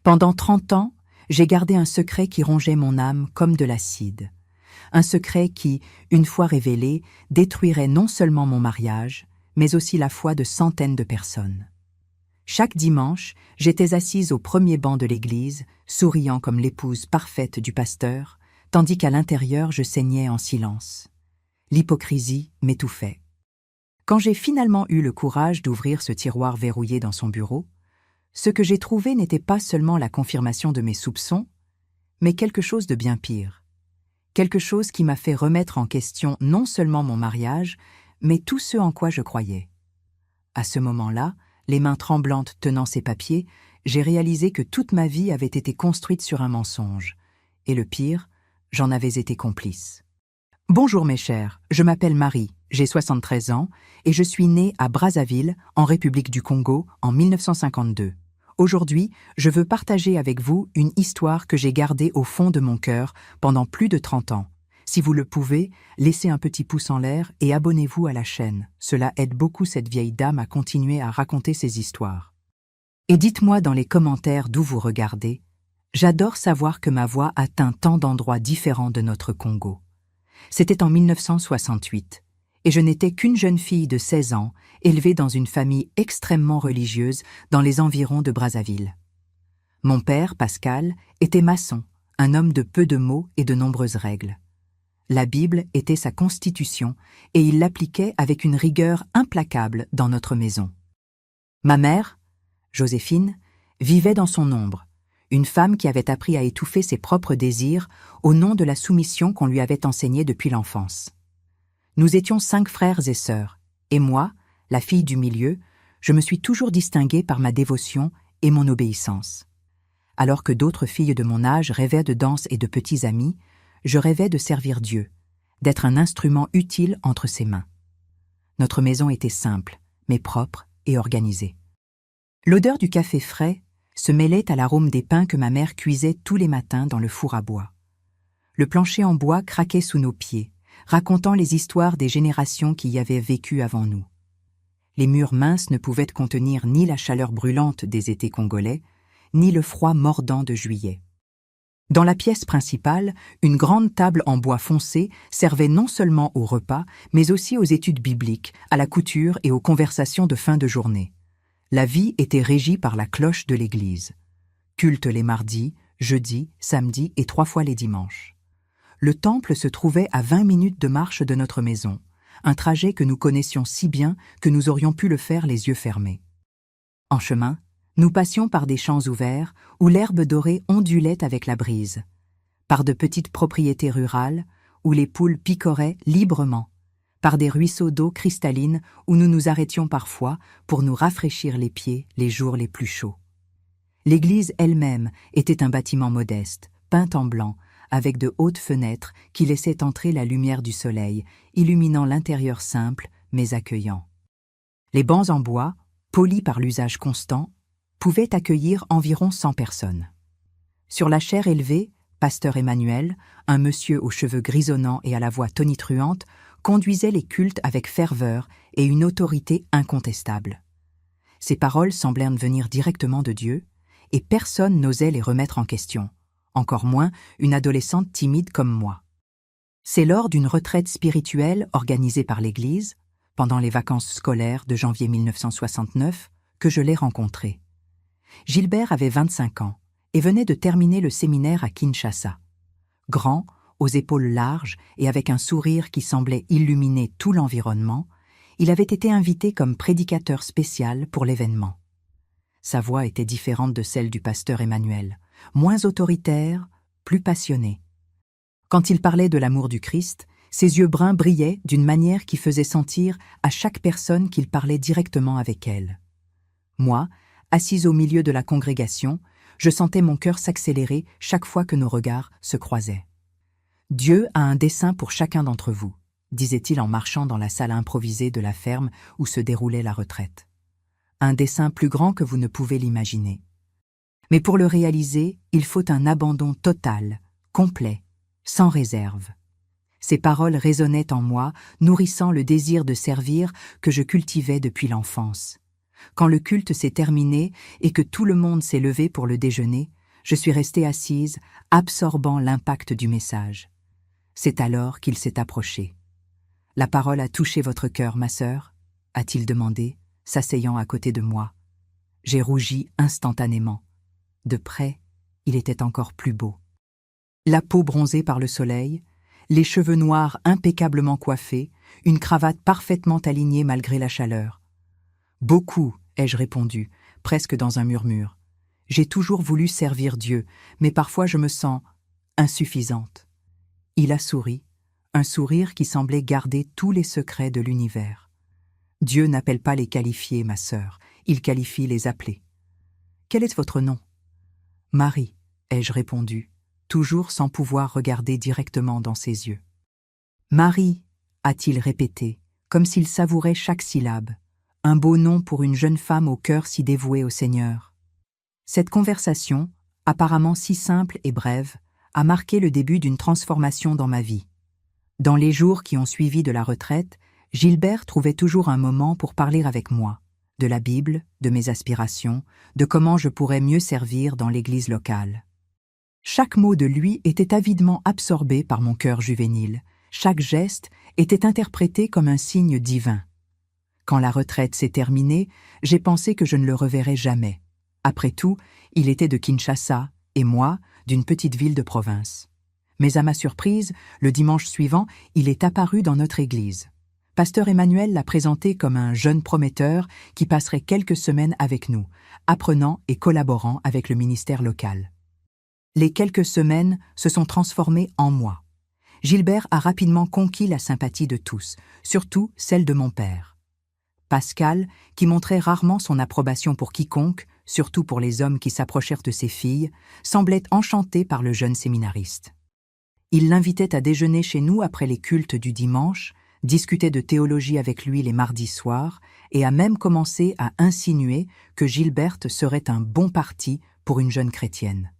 Pendant 30 ans, j'ai gardé un secret qui rongeait mon âme comme de l'acide. Un secret qui, une fois révélé, détruirait non seulement mon mariage, mais aussi la foi de centaines de personnes. Chaque dimanche, j'étais assise au premier banc de l'église, souriant comme l'épouse parfaite du pasteur, tandis qu'à l'intérieur je saignais en silence. L'hypocrisie m'étouffait. Quand j'ai finalement eu le courage d'ouvrir ce tiroir verrouillé dans son bureau, ce que j'ai trouvé n'était pas seulement la confirmation de mes soupçons, mais quelque chose de bien pire. Quelque chose qui m'a fait remettre en question non seulement mon mariage, mais tout ce en quoi je croyais. À ce moment-là, les mains tremblantes tenant ces papiers, j'ai réalisé que toute ma vie avait été construite sur un mensonge. Et le pire, j'en avais été complice. Bonjour mes chers, je m'appelle Marie, j'ai 73 ans et je suis née à Brazzaville, en République du Congo, en 1952. Aujourd'hui, je veux partager avec vous une histoire que j'ai gardée au fond de mon cœur pendant plus de 30 ans. Si vous le pouvez, laissez un petit pouce en l'air et abonnez-vous à la chaîne. Cela aide beaucoup cette vieille dame à continuer à raconter ses histoires. Et dites-moi dans les commentaires d'où vous regardez. J'adore savoir que ma voix atteint tant d'endroits différents de notre Congo. C'était en 1968, et je n'étais qu'une jeune fille de 16 ans, élevée dans une famille extrêmement religieuse dans les environs de Brazzaville. Mon père, Pascal, était maçon, un homme de peu de mots et de nombreuses règles. La Bible était sa constitution et il l'appliquait avec une rigueur implacable dans notre maison. Ma mère, Joséphine, vivait dans son ombre, une femme qui avait appris à étouffer ses propres désirs au nom de la soumission qu'on lui avait enseignée depuis l'enfance. Nous étions 5 frères et sœurs, et moi, la fille du milieu, je me suis toujours distinguée par ma dévotion et mon obéissance. Alors que d'autres filles de mon âge rêvaient de danse et de petits amis, je rêvais de servir Dieu, d'être un instrument utile entre ses mains. Notre maison était simple, mais propre et organisée. L'odeur du café frais se mêlait à l'arôme des pains que ma mère cuisait tous les matins dans le four à bois. Le plancher en bois craquait sous nos pieds, racontant les histoires des générations qui y avaient vécu avant nous. Les murs minces ne pouvaient contenir ni la chaleur brûlante des étés congolais, ni le froid mordant de juillet. Dans la pièce principale, une grande table en bois foncé servait non seulement au repas, mais aussi aux études bibliques, à la couture et aux conversations de fin de journée. La vie était régie par la cloche de l'église. Culte les mardis, jeudis, samedis et 3 fois les dimanches. Le temple se trouvait à 20 minutes de marche de notre maison, un trajet que nous connaissions si bien que nous aurions pu le faire les yeux fermés. En chemin, nous passions par des champs ouverts où l'herbe dorée ondulait avec la brise, par de petites propriétés rurales où les poules picoraient librement, par des ruisseaux d'eau cristalline où nous nous arrêtions parfois pour nous rafraîchir les pieds les jours les plus chauds. L'église elle-même était un bâtiment modeste, peint en blanc, avec de hautes fenêtres qui laissaient entrer la lumière du soleil, illuminant l'intérieur simple mais accueillant. Les bancs en bois, polis par l'usage constant, pouvaient accueillir environ 100 personnes. Sur la chaire élevée, Pasteur Emmanuel, un monsieur aux cheveux grisonnants et à la voix tonitruante, conduisait les cultes avec ferveur et une autorité incontestable. Ses paroles semblèrent venir directement de Dieu, et personne n'osait les remettre en question, encore moins une adolescente timide comme moi. C'est lors d'une retraite spirituelle organisée par l'Église, pendant les vacances scolaires de janvier 1969, que je l'ai rencontré. Gilbert avait 25 ans et venait de terminer le séminaire à Kinshasa. Grand, aux épaules larges et avec un sourire qui semblait illuminer tout l'environnement, il avait été invité comme prédicateur spécial pour l'événement. Sa voix était différente de celle du pasteur Emmanuel, moins autoritaire, plus passionnée. Quand il parlait de l'amour du Christ, ses yeux bruns brillaient d'une manière qui faisait sentir à chaque personne qu'il parlait directement avec elle. Moi, assise au milieu de la congrégation, je sentais mon cœur s'accélérer chaque fois que nos regards se croisaient. « Dieu a un dessein pour chacun d'entre vous », disait-il en marchant dans la salle improvisée de la ferme où se déroulait la retraite. « Un dessein plus grand que vous ne pouvez l'imaginer. Mais pour le réaliser, il faut un abandon total, complet, sans réserve. » Ces paroles résonnaient en moi, nourrissant le désir de servir que je cultivais depuis l'enfance. Quand le culte s'est terminé et que tout le monde s'est levé pour le déjeuner, Je suis restée assise, absorbant l'impact du message. C'est alors qu'il s'est approché. « La parole a touché votre cœur, ma sœur ?» a-t-il demandé, s'asseyant à côté de moi. J'ai rougi instantanément. De près, il était encore plus beau. La peau bronzée par le soleil, les cheveux noirs impeccablement coiffés, une cravate parfaitement alignée malgré la chaleur. « Beaucoup, ai-je répondu, presque dans un murmure. J'ai toujours voulu servir Dieu, mais parfois je me sens insuffisante. » Il a souri, un sourire qui semblait garder tous les secrets de l'univers. « Dieu n'appelle pas les qualifiés, ma sœur, il qualifie les appelés. »« Quel est votre nom ?»« Marie, ai-je répondu, toujours sans pouvoir regarder directement dans ses yeux. « Marie, a-t-il répété, comme s'il savourait chaque syllabe. Un beau nom pour une jeune femme au cœur si dévoué au Seigneur. » Cette conversation, apparemment si simple et brève, a marqué le début d'une transformation dans ma vie. Dans les jours qui ont suivi de la retraite, Gilbert trouvait toujours un moment pour parler avec moi, de la Bible, de mes aspirations, de comment je pourrais mieux servir dans l'église locale. Chaque mot de lui était avidement absorbé par mon cœur juvénile, chaque geste était interprété comme un signe divin. Quand la retraite s'est terminée, j'ai pensé que je ne le reverrais jamais. Après tout, il était de Kinshasa, et moi, d'une petite ville de province. Mais à ma surprise, le dimanche suivant, il est apparu dans notre église. Pasteur Emmanuel l'a présenté comme un jeune prometteur qui passerait quelques semaines avec nous, apprenant et collaborant avec le ministère local. Les quelques semaines se sont transformées en mois. Gilbert a rapidement conquis la sympathie de tous, surtout celle de mon père. Pascal, qui montrait rarement son approbation pour quiconque, surtout pour les hommes qui s'approchèrent de ses filles, semblait enchanté par le jeune séminariste. Il l'invitait à déjeuner chez nous après les cultes du dimanche, discutait de théologie avec lui les mardis soirs et a même commencé à insinuer que Gilberte serait un bon parti pour une jeune chrétienne.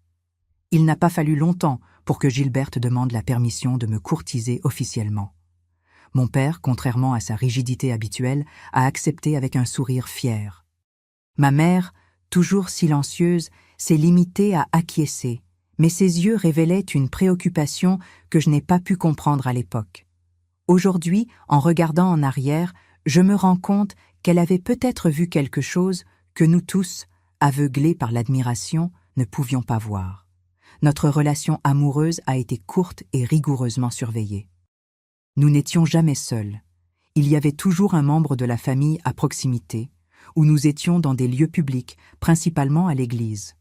Il n'a pas fallu longtemps pour que Gilberte demande la permission de me courtiser officiellement. Mon père, contrairement à sa rigidité habituelle, a accepté avec un sourire fier. Ma mère, toujours silencieuse, s'est limitée à acquiescer, mais ses yeux révélaient une préoccupation que je n'ai pas pu comprendre à l'époque. Aujourd'hui, en regardant en arrière, je me rends compte qu'elle avait peut-être vu quelque chose que nous tous, aveuglés par l'admiration, ne pouvions pas voir. Notre relation amoureuse a été courte et rigoureusement surveillée. Nous n'étions jamais seuls. Il y avait toujours un membre de la famille à proximité, où nous étions dans des lieux publics, principalement à l'église.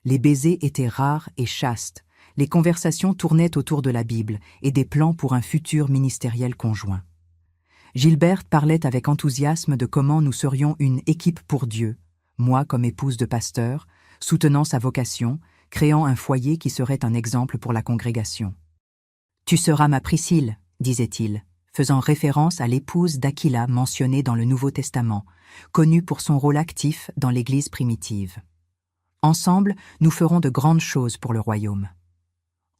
Les baisers étaient rares et chastes, les conversations tournaient autour de la Bible et des plans pour un futur ministériel conjoint. Gilberte parlait avec enthousiasme de comment nous serions une équipe pour Dieu, moi comme épouse de pasteur, soutenant sa vocation, créant un foyer qui serait un exemple pour la congrégation. « Tu seras ma Priscille », disait-il, faisant référence à l'épouse d'Aquila mentionnée dans le Nouveau Testament, connue pour son rôle actif dans l'Église primitive. Ensemble, nous ferons de grandes choses pour le royaume.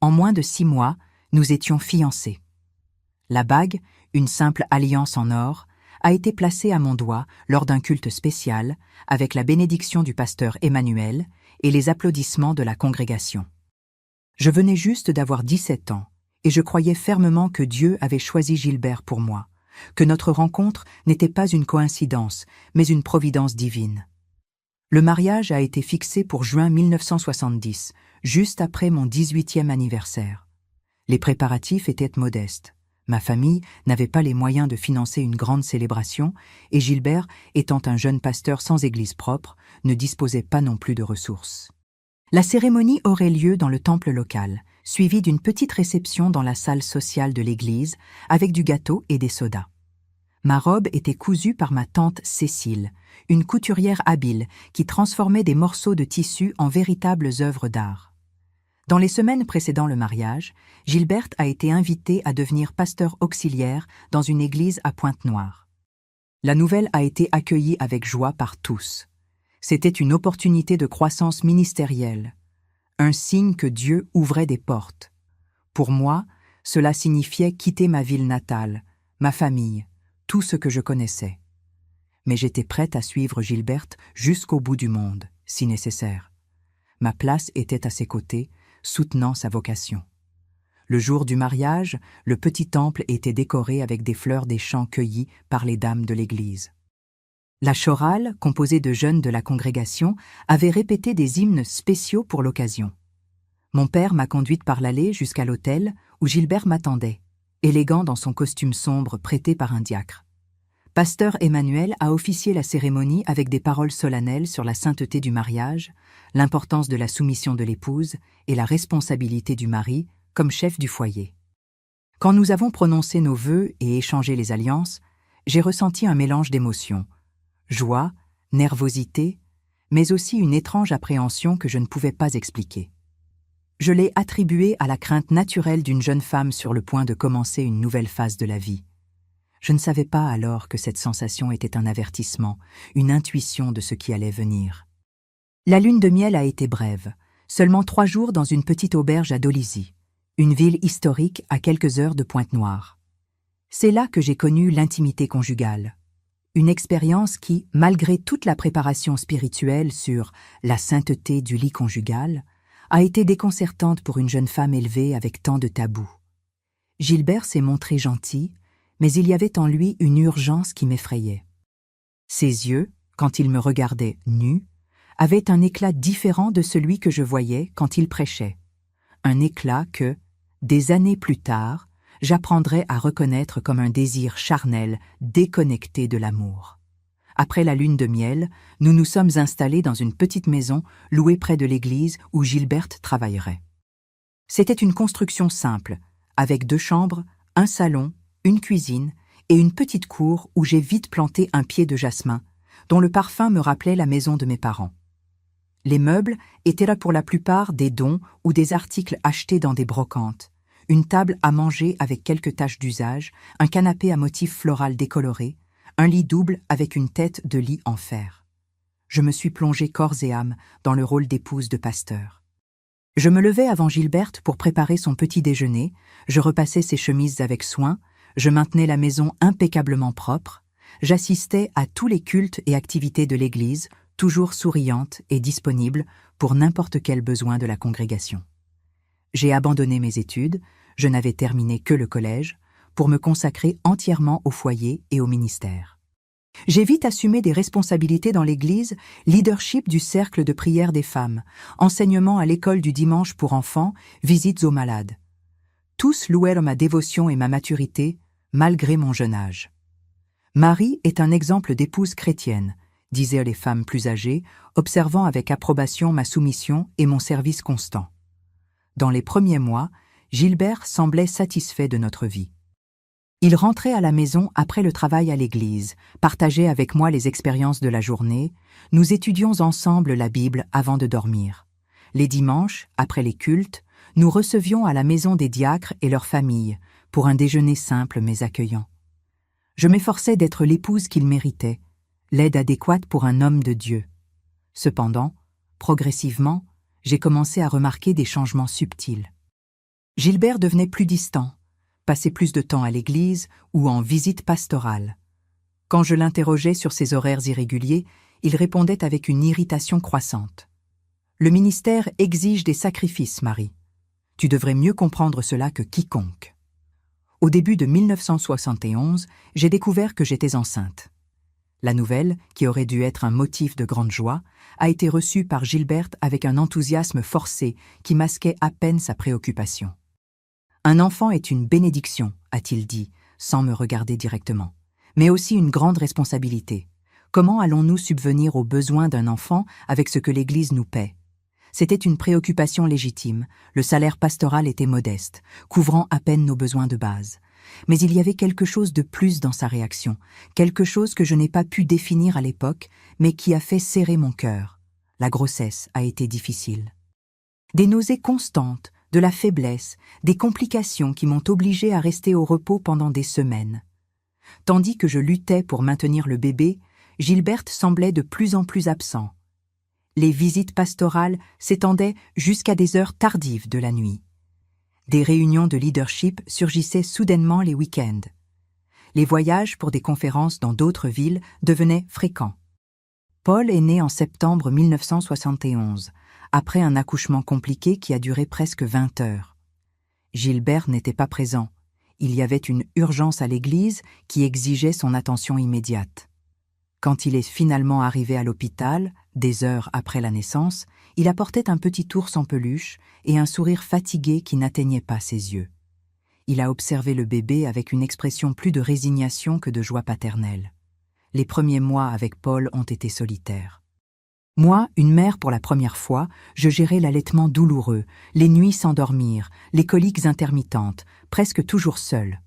En moins de 6 mois, nous étions fiancés. La bague, une simple alliance en or, a été placée à mon doigt lors d'un culte spécial, avec la bénédiction du pasteur Emmanuel et les applaudissements de la congrégation. Je venais juste d'avoir 17 ans, et je croyais fermement que Dieu avait choisi Gilbert pour moi, que notre rencontre n'était pas une coïncidence, mais une providence divine. Le mariage a été fixé pour juin 1970, juste après mon 18e anniversaire. Les préparatifs étaient modestes. Ma famille n'avait pas les moyens de financer une grande célébration et Gilbert, étant un jeune pasteur sans église propre, ne disposait pas non plus de ressources. La cérémonie aurait lieu dans le temple local, suivie d'une petite réception dans la salle sociale de l'église avec du gâteau et des sodas. Ma robe était cousue par ma tante Cécile, une couturière habile qui transformait des morceaux de tissu en véritables œuvres d'art. Dans les semaines précédant le mariage, Gilberte a été invitée à devenir pasteur auxiliaire dans une église à Pointe-Noire. La nouvelle a été accueillie avec joie par tous. C'était une opportunité de croissance ministérielle, un signe que Dieu ouvrait des portes. Pour moi, cela signifiait quitter ma ville natale, ma famille, tout ce que je connaissais. Mais j'étais prête à suivre Gilberte jusqu'au bout du monde, si nécessaire. Ma place était à ses côtés, soutenant sa vocation. Le jour du mariage, le petit temple était décoré avec des fleurs des champs cueillies par les dames de l'église. La chorale, composée de jeunes de la congrégation, avait répété des hymnes spéciaux pour l'occasion. Mon père m'a conduite par l'allée jusqu'à l'autel où Gilbert m'attendait, élégant dans son costume sombre prêté par un diacre. Pasteur Emmanuel a officié la cérémonie avec des paroles solennelles sur la sainteté du mariage, l'importance de la soumission de l'épouse et la responsabilité du mari comme chef du foyer. Quand nous avons prononcé nos vœux et échangé les alliances, j'ai ressenti un mélange d'émotions, joie, nervosité, mais aussi une étrange appréhension que je ne pouvais pas expliquer. Je l'ai attribuée à la crainte naturelle d'une jeune femme sur le point de commencer une nouvelle phase de la vie. Je ne savais pas alors que cette sensation était un avertissement, une intuition de ce qui allait venir. La lune de miel a été brève, seulement 3 jours dans une petite auberge à Dolisie, une ville historique à quelques heures de Pointe-Noire. C'est là que j'ai connu l'intimité conjugale. Une expérience qui, malgré toute la préparation spirituelle sur la sainteté du lit conjugal, a été déconcertante pour une jeune femme élevée avec tant de tabous. Gilbert s'est montré gentil, mais il y avait en lui une urgence qui m'effrayait. Ses yeux, quand il me regardait nu, avaient un éclat différent de celui que je voyais quand il prêchait. Un éclat que, des années plus tard, j'apprendrais à reconnaître comme un désir charnel déconnecté de l'amour. Après la lune de miel, nous nous sommes installés dans une petite maison louée près de l'église où Gilberte travaillerait. C'était une construction simple, avec 2 chambres, un salon, une cuisine et une petite cour où j'ai vite planté un pied de jasmin, dont le parfum me rappelait la maison de mes parents. Les meubles étaient là pour la plupart des dons ou des articles achetés dans des brocantes, une table à manger avec quelques taches d'usage, un canapé à motif floral décoloré, un lit double avec une tête de lit en fer. Je me suis plongée corps et âme dans le rôle d'épouse de pasteur. Je me levais avant Gilberte pour préparer son petit déjeuner, je repassais ses chemises avec soin, je maintenais la maison impeccablement propre, j'assistais à tous les cultes et activités de l'église, toujours souriante et disponible pour n'importe quel besoin de la congrégation. J'ai abandonné mes études, je n'avais terminé que le collège, pour me consacrer entièrement au foyer et au ministère. J'ai vite assumé des responsabilités dans l'église, leadership du cercle de prière des femmes, enseignement à l'école du dimanche pour enfants, visites aux malades. Tous louèrent ma dévotion et ma maturité, malgré mon jeune âge. Marie est un exemple d'épouse chrétienne, disaient les femmes plus âgées, observant avec approbation ma soumission et mon service constant. Dans les premiers mois, Gilbert semblait satisfait de notre vie. Il rentrait à la maison après le travail à l'église, partageait avec moi les expériences de la journée, nous étudions ensemble la Bible avant de dormir. Les dimanches, après les cultes, nous recevions à la maison des diacres et leurs familles, pour un déjeuner simple mais accueillant. Je m'efforçais d'être l'épouse qu'il méritait, l'aide adéquate pour un homme de Dieu. Cependant, progressivement, j'ai commencé à remarquer des changements subtils. Gilbert devenait plus distant, passait plus de temps à l'église ou en visite pastorale. Quand je l'interrogeais sur ses horaires irréguliers, il répondait avec une irritation croissante. « Le ministère exige des sacrifices, Marie. Tu devrais mieux comprendre cela que quiconque. » Au début de 1971, j'ai découvert que j'étais enceinte. La nouvelle, qui aurait dû être un motif de grande joie, a été reçue par Gilberte avec un enthousiasme forcé qui masquait à peine sa préoccupation. « Un enfant est une bénédiction, a-t-il dit, sans me regarder directement, mais aussi une grande responsabilité. Comment allons-nous subvenir aux besoins d'un enfant avec ce que l'Église nous paie ? C'était une préoccupation légitime, le salaire pastoral était modeste, couvrant à peine nos besoins de base. Mais il y avait quelque chose de plus dans sa réaction, quelque chose que je n'ai pas pu définir à l'époque, mais qui a fait serrer mon cœur. La grossesse a été difficile. Des nausées constantes, de la faiblesse, des complications qui m'ont obligée à rester au repos pendant des semaines. Tandis que je luttais pour maintenir le bébé, Gilberte semblait de plus en plus absent. Les visites pastorales s'étendaient jusqu'à des heures tardives de la nuit. Des réunions de leadership surgissaient soudainement les week-ends. Les voyages pour des conférences dans d'autres villes devenaient fréquents. Paul est né en septembre 1971, après un accouchement compliqué qui a duré presque 20 heures. Gilbert n'était pas présent. Il y avait une urgence à l'église qui exigeait son attention immédiate. Quand il est finalement arrivé à l'hôpital, des heures après la naissance, il apportait un petit ours en peluche et un sourire fatigué qui n'atteignait pas ses yeux. Il a observé le bébé avec une expression plus de résignation que de joie paternelle. Les premiers mois avec Paul ont été solitaires. Moi, une mère pour la première fois, je gérais l'allaitement douloureux, les nuits sans dormir, les coliques intermittentes, presque toujours seule.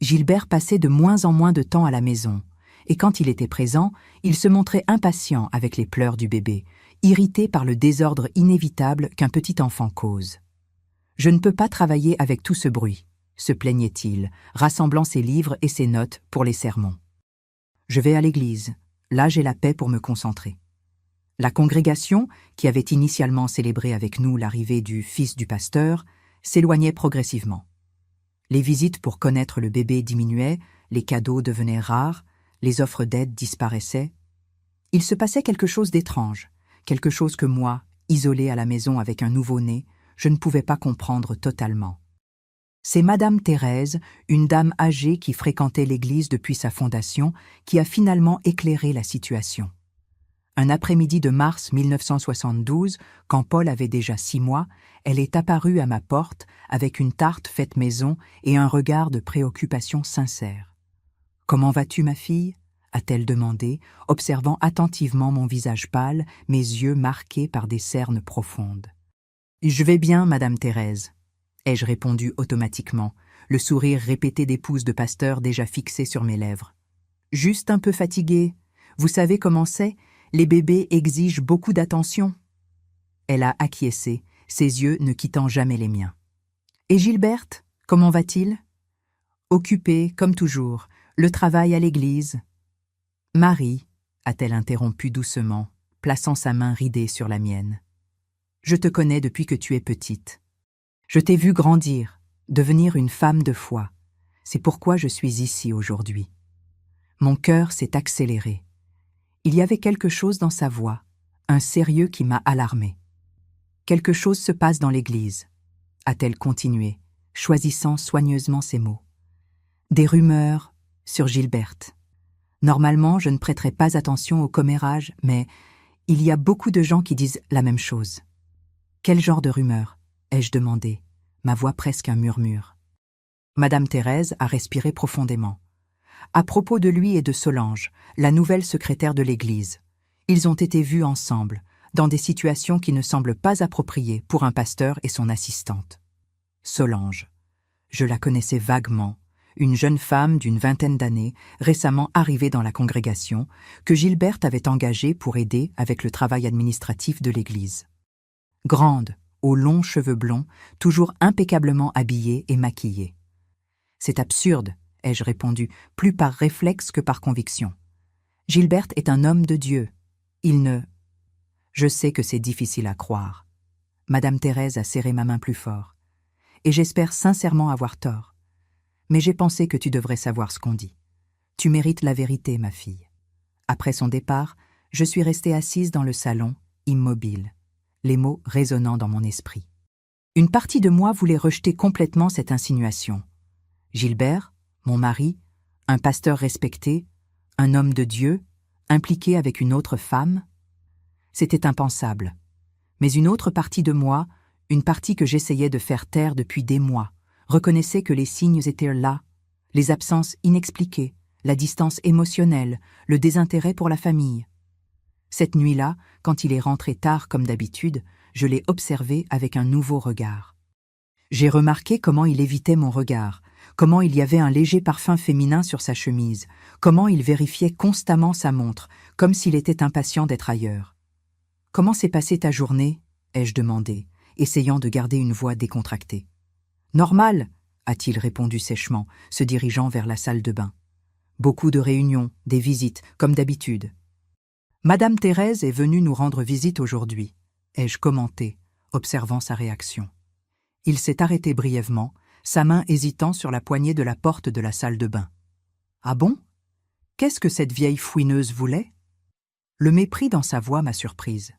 Gilbert passait de moins en moins de temps à la maison, et quand il était présent, il se montrait impatient avec les pleurs du bébé, irrité par le désordre inévitable qu'un petit enfant cause. « Je ne peux pas travailler avec tout ce bruit », se plaignait-il, rassemblant ses livres et ses notes pour les sermons. « Je vais à l'église, là j'ai la paix pour me concentrer. » La congrégation, qui avait initialement célébré avec nous l'arrivée du fils du pasteur, s'éloignait progressivement. Les visites pour connaître le bébé diminuaient, les cadeaux devenaient rares, les offres d'aide disparaissaient. Il se passait quelque chose d'étrange, quelque chose que moi, isolé à la maison avec un nouveau-né, je ne pouvais pas comprendre totalement. C'est Madame Thérèse, une dame âgée qui fréquentait l'église depuis sa fondation, qui a finalement éclairé la situation. Un après-midi de mars 1972, quand Paul avait déjà 6 mois, elle est apparue à ma porte avec une tarte faite maison et un regard de préoccupation sincère. « Comment vas-tu, ma fille ?» a-t-elle demandé, observant attentivement mon visage pâle, mes yeux marqués par des cernes profondes. « Je vais bien, Madame Thérèse », ai-je répondu automatiquement, le sourire répété d'épouse de pasteur déjà fixé sur mes lèvres. « Juste un peu fatiguée. Vous savez comment c'est ? Les bébés exigent beaucoup d'attention. » Elle a acquiescé, ses yeux ne quittant jamais les miens. « Et Gilbert, comment va-t-il ?»« Occupé, comme toujours, le travail à l'église. »« Marie, » a-t-elle interrompu doucement, plaçant sa main ridée sur la mienne. « Je te connais depuis que tu es petite. Je t'ai vue grandir, devenir une femme de foi. C'est pourquoi je suis ici aujourd'hui. » Mon cœur s'est accéléré. Il y avait quelque chose dans sa voix, un sérieux qui m'a alarmé. « Quelque chose se passe dans l'église, » a-t-elle continué, choisissant soigneusement ses mots. « Des rumeurs sur Gilbert. Normalement, je ne prêterais pas attention aux commérages, mais il y a beaucoup de gens qui disent la même chose. »« Quel genre de rumeurs ?» ai-je demandé, ma voix presque un murmure. Madame Thérèse a respiré profondément. À propos de lui et de Solange, la nouvelle secrétaire de l'Église. Ils ont été vus ensemble, dans des situations qui ne semblent pas appropriées pour un pasteur et son assistante. Solange. Je la connaissais vaguement, une jeune femme d'une 20aine d'années, récemment arrivée dans la congrégation, que Gilbert avait engagée pour aider avec le travail administratif de l'Église. Grande, aux longs cheveux blonds, toujours impeccablement habillée et maquillée. « C'est absurde », ai-je répondu, plus par réflexe que par conviction. « Gilbert est un homme de Dieu. Il ne... » Je sais que c'est difficile à croire. Madame Thérèse a serré ma main plus fort. Et j'espère sincèrement avoir tort. Mais j'ai pensé que tu devrais savoir ce qu'on dit. Tu mérites la vérité, ma fille. Après son départ, je suis restée assise dans le salon, immobile, les mots résonnant dans mon esprit. Une partie de moi voulait rejeter complètement cette insinuation. Gilbert, mon mari, un pasteur respecté, un homme de Dieu, impliqué avec une autre femme, c'était impensable. Mais une autre partie de moi, une partie que j'essayais de faire taire depuis des mois, reconnaissait que les signes étaient là, les absences inexpliquées, la distance émotionnelle, le désintérêt pour la famille. Cette nuit-là, quand il est rentré tard comme d'habitude, je l'ai observé avec un nouveau regard. J'ai remarqué comment il évitait mon regard, comment il y avait un léger parfum féminin sur sa chemise, comment il vérifiait constamment sa montre, comme s'il était impatient d'être ailleurs. « Comment s'est passée ta journée ?» ai-je demandé, essayant de garder une voix décontractée. « Normal » a-t-il répondu sèchement, se dirigeant vers la salle de bain. « Beaucoup de réunions, des visites, comme d'habitude. »« Madame Thérèse est venue nous rendre visite aujourd'hui » ai-je commenté, observant sa réaction. Il s'est arrêté brièvement, sa main hésitant sur la poignée de la porte de la salle de bain. « Ah bon ? Qu'est-ce que cette vieille fouineuse voulait ?» Le mépris dans sa voix m'a surprise.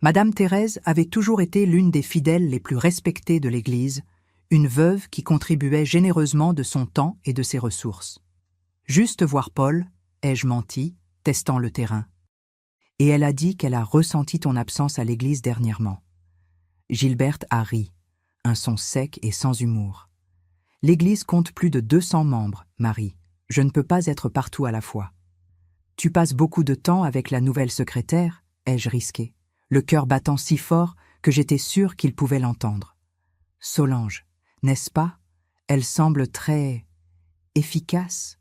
Madame Thérèse avait toujours été l'une des fidèles les plus respectées de l'Église, une veuve qui contribuait généreusement de son temps et de ses ressources. Juste voir Paul, ai-je menti, testant le terrain. Et elle a dit qu'elle a ressenti ton absence à l'église dernièrement. Gilberte a ri, un son sec et sans humour. L'église compte plus de 200 membres, Marie. Je ne peux pas être partout à la fois. Tu passes beaucoup de temps avec la nouvelle secrétaire, ai-je risqué, le cœur battant si fort que j'étais sûre qu'il pouvait l'entendre. Solange, n'est-ce pas? Elle semble très efficace.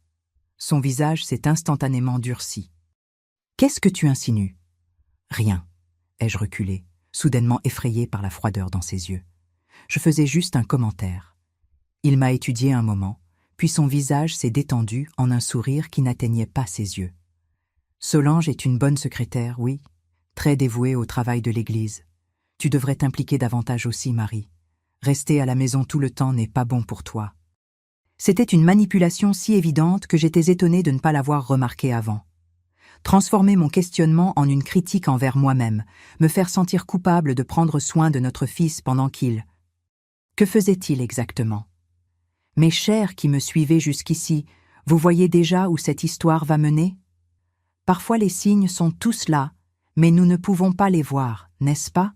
Son visage s'est instantanément durci. Qu'est-ce que tu insinues? Rien, ai-je reculé, soudainement effrayé par la froideur dans ses yeux. Je faisais juste un commentaire. Il m'a étudié un moment, puis son visage s'est détendu en un sourire qui n'atteignait pas ses yeux. Solange est une bonne secrétaire, oui, très dévouée au travail de l'Église. Tu devrais t'impliquer davantage aussi, Marie. Rester à la maison tout le temps n'est pas bon pour toi. C'était une manipulation si évidente que j'étais étonnée de ne pas l'avoir remarquée avant. Transformer mon questionnement en une critique envers moi-même, me faire sentir coupable de prendre soin de notre fils pendant qu'il... Que faisait-il exactement? Mes chers qui me suivez jusqu'ici, vous voyez déjà où cette histoire va mener? Parfois les signes sont tous là, mais nous ne pouvons pas les voir, n'est-ce pas?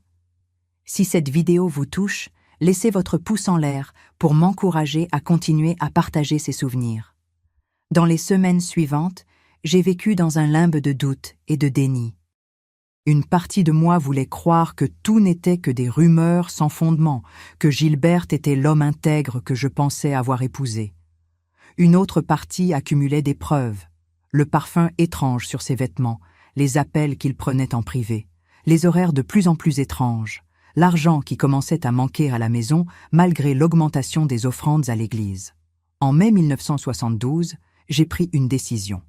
Si cette vidéo vous touche, laissez votre pouce en l'air pour m'encourager à continuer à partager ces souvenirs. Dans les semaines suivantes, j'ai vécu dans un limbe de doute et de déni. Une partie de moi voulait croire que tout n'était que des rumeurs sans fondement, que Gilberte était l'homme intègre que je pensais avoir épousé. Une autre partie accumulait des preuves, le parfum étrange sur ses vêtements, les appels qu'il prenait en privé, les horaires de plus en plus étranges, l'argent qui commençait à manquer à la maison malgré l'augmentation des offrandes à l'église. En mai 1972, j'ai pris une décision.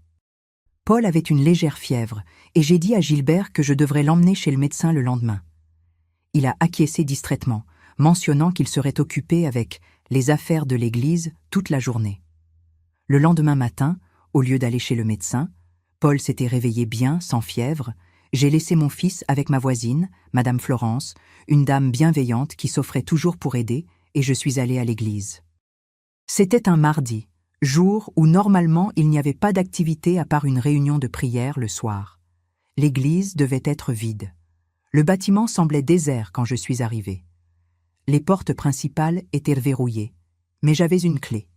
Paul avait une légère fièvre et j'ai dit à Gilbert que je devrais l'emmener chez le médecin le lendemain. Il a acquiescé distraitement, mentionnant qu'il serait occupé avec les affaires de l'église toute la journée. Le lendemain matin, au lieu d'aller chez le médecin, Paul s'était réveillé bien, sans fièvre. J'ai laissé mon fils avec ma voisine, Madame Florence, une dame bienveillante qui s'offrait toujours pour aider, et je suis allée à l'église. C'était un mardi, jour où normalement il n'y avait pas d'activité à part une réunion de prière le soir. L'église devait être vide. Le bâtiment semblait désert quand je suis arrivée. Les portes principales étaient verrouillées, mais j'avais une clé.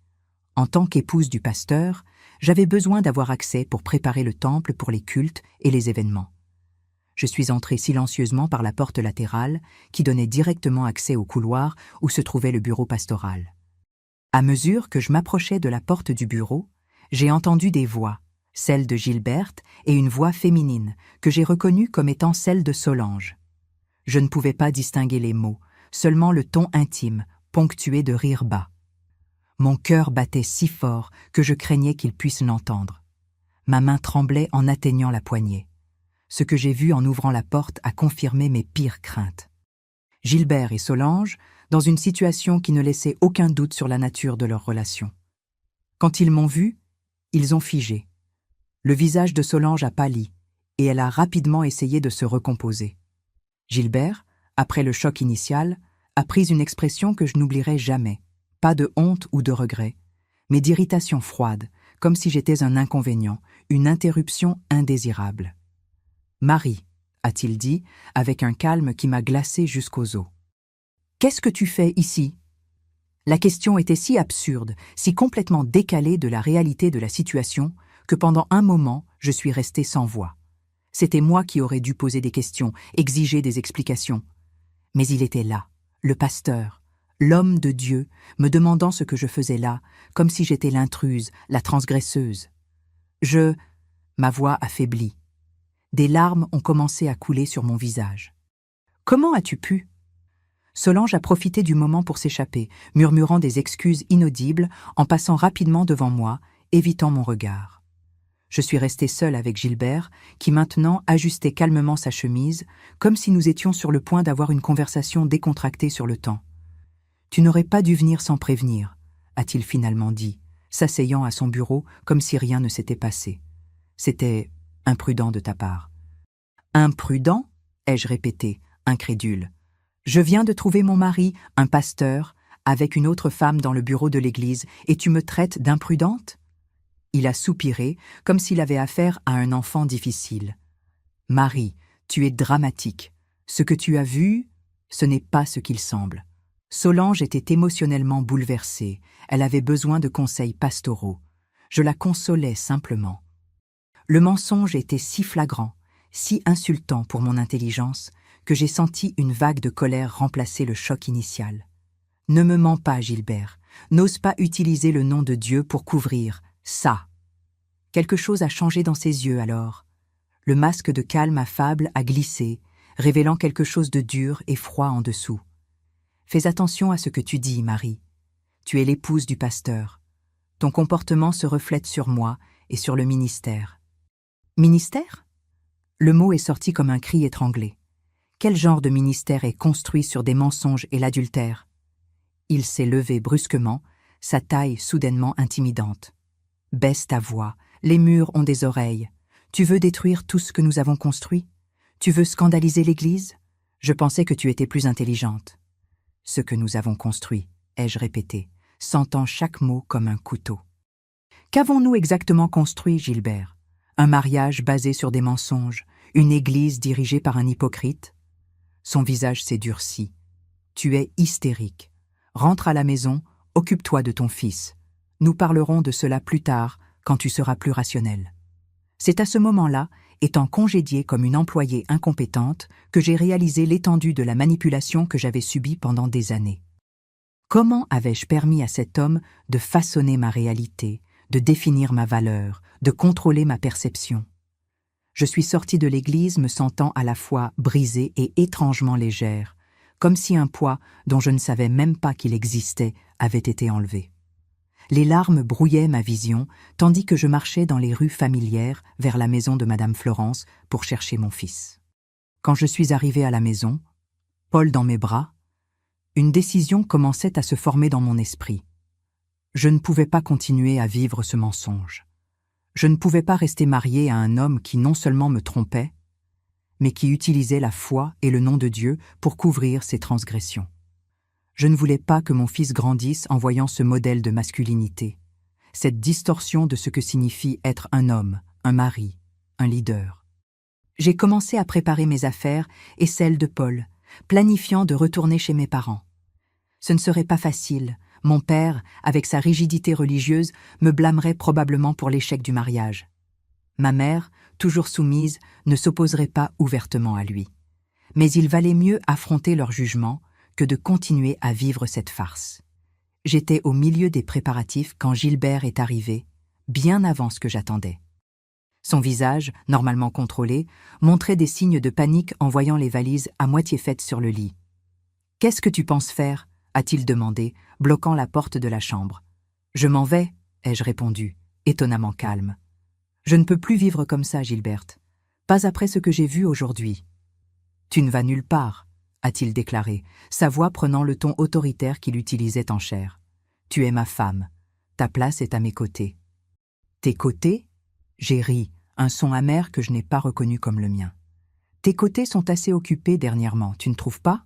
En tant qu'épouse du pasteur, j'avais besoin d'avoir accès pour préparer le temple pour les cultes et les événements. Je suis entrée silencieusement par la porte latérale qui donnait directement accès au couloir où se trouvait le bureau pastoral. À mesure que je m'approchais de la porte du bureau, j'ai entendu des voix, celle de Gilberte et une voix féminine que j'ai reconnue comme étant celle de Solange. Je ne pouvais pas distinguer les mots, seulement le ton intime, ponctué de rires bas. Mon cœur battait si fort que je craignais qu'il puisse l'entendre. Ma main tremblait en atteignant la poignée. Ce que j'ai vu en ouvrant la porte a confirmé mes pires craintes. Gilbert et Solange, dans une situation qui ne laissait aucun doute sur la nature de leur relation. Quand ils m'ont vu, ils ont figé. Le visage de Solange a pâli, et elle a rapidement essayé de se recomposer. Gilbert, après le choc initial, a pris une expression que je n'oublierai jamais, pas de honte ou de regret, mais d'irritation froide, comme si j'étais un inconvénient, une interruption indésirable. « Marie », a-t-il dit, avec un calme qui m'a glacé jusqu'aux os. « Qu'est-ce que tu fais ici ?» La question était si absurde, si complètement décalée de la réalité de la situation, que pendant un moment, je suis restée sans voix. C'était moi qui aurais dû poser des questions, exiger des explications. Mais il était là, le pasteur, l'homme de Dieu, me demandant ce que je faisais là, comme si j'étais l'intruse, la transgresseuse. Ma voix affaiblit. Des larmes ont commencé à couler sur mon visage. « Comment as-tu pu ?» Solange a profité du moment pour s'échapper, murmurant des excuses inaudibles en passant rapidement devant moi, évitant mon regard. Je suis restée seule avec Gilbert, qui maintenant ajustait calmement sa chemise, comme si nous étions sur le point d'avoir une conversation décontractée sur le temps. « Tu n'aurais pas dû venir sans prévenir », a-t-il finalement dit, s'asseyant à son bureau comme si rien ne s'était passé. « C'était imprudent de ta part. »« Imprudent » ai-je répété, incrédule. Je viens de trouver mon mari, un pasteur, avec une autre femme dans le bureau de l'église, et tu me traites d'imprudente? Il a soupiré, comme s'il avait affaire à un enfant difficile. Marie, tu es dramatique. Ce que tu as vu, ce n'est pas ce qu'il semble. Solange était émotionnellement bouleversée. Elle avait besoin de conseils pastoraux. Je la consolais simplement. Le mensonge était si flagrant, si insultant pour mon intelligence, que j'ai senti une vague de colère remplacer le choc initial. Ne me mens pas, Gilbert. N'ose pas utiliser le nom de Dieu pour couvrir ça. Quelque chose a changé dans ses yeux alors. Le masque de calme affable a glissé, révélant quelque chose de dur et froid en dessous. Fais attention à ce que tu dis, Marie. Tu es l'épouse du pasteur. Ton comportement se reflète sur moi et sur le ministère. Ministère? Le mot est sorti comme un cri étranglé. Quel genre de ministère est construit sur des mensonges et l'adultère? Il s'est levé brusquement, sa taille soudainement intimidante. Baisse ta voix, les murs ont des oreilles. Tu veux détruire tout ce que nous avons construit? Tu veux scandaliser l'Église? Je pensais que tu étais plus intelligente. Ce que nous avons construit, ai-je répété, sentant chaque mot comme un couteau. Qu'avons-nous exactement construit, Gilbert? Un mariage basé sur des mensonges, une Église dirigée par un hypocrite? Son visage s'est durci. Tu es hystérique. Rentre à la maison, occupe-toi de ton fils. Nous parlerons de cela plus tard, quand tu seras plus rationnel. C'est à ce moment-là, étant congédiée comme une employée incompétente, que j'ai réalisé l'étendue de la manipulation que j'avais subie pendant des années. Comment avais-je permis à cet homme de façonner ma réalité, de définir ma valeur, de contrôler ma perception? Je suis sortie de l'église me sentant à la fois brisée et étrangement légère, comme si un poids dont je ne savais même pas qu'il existait avait été enlevé. Les larmes brouillaient ma vision, tandis que je marchais dans les rues familières vers la maison de Madame Florence pour chercher mon fils. Quand je suis arrivée à la maison, Paul dans mes bras, une décision commençait à se former dans mon esprit. Je ne pouvais pas continuer à vivre ce mensonge. Je ne pouvais pas rester mariée à un homme qui non seulement me trompait, mais qui utilisait la foi et le nom de Dieu pour couvrir ses transgressions. Je ne voulais pas que mon fils grandisse en voyant ce modèle de masculinité, cette distorsion de ce que signifie être un homme, un mari, un leader. J'ai commencé à préparer mes affaires et celles de Paul, planifiant de retourner chez mes parents. Ce ne serait pas facile. Mon père, avec sa rigidité religieuse, me blâmerait probablement pour l'échec du mariage. Ma mère, toujours soumise, ne s'opposerait pas ouvertement à lui. Mais il valait mieux affronter leur jugement que de continuer à vivre cette farce. J'étais au milieu des préparatifs quand Gilbert est arrivé, bien avant ce que j'attendais. Son visage, normalement contrôlé, montrait des signes de panique en voyant les valises à moitié faites sur le lit. « Qu'est-ce que tu penses faire ?» a-t-il demandé, bloquant la porte de la chambre. « Je m'en vais, » ai-je répondu, étonnamment calme. « Je ne peux plus vivre comme ça, Gilberte. Pas après ce que j'ai vu aujourd'hui. »« Tu ne vas nulle part, » a-t-il déclaré, sa voix prenant le ton autoritaire qu'il utilisait en chair. « Tu es ma femme. Ta place est à mes côtés. »« Tes côtés ?» J'ai ri, un son amer que je n'ai pas reconnu comme le mien. « Tes côtés sont assez occupés dernièrement, tu ne trouves pas ?»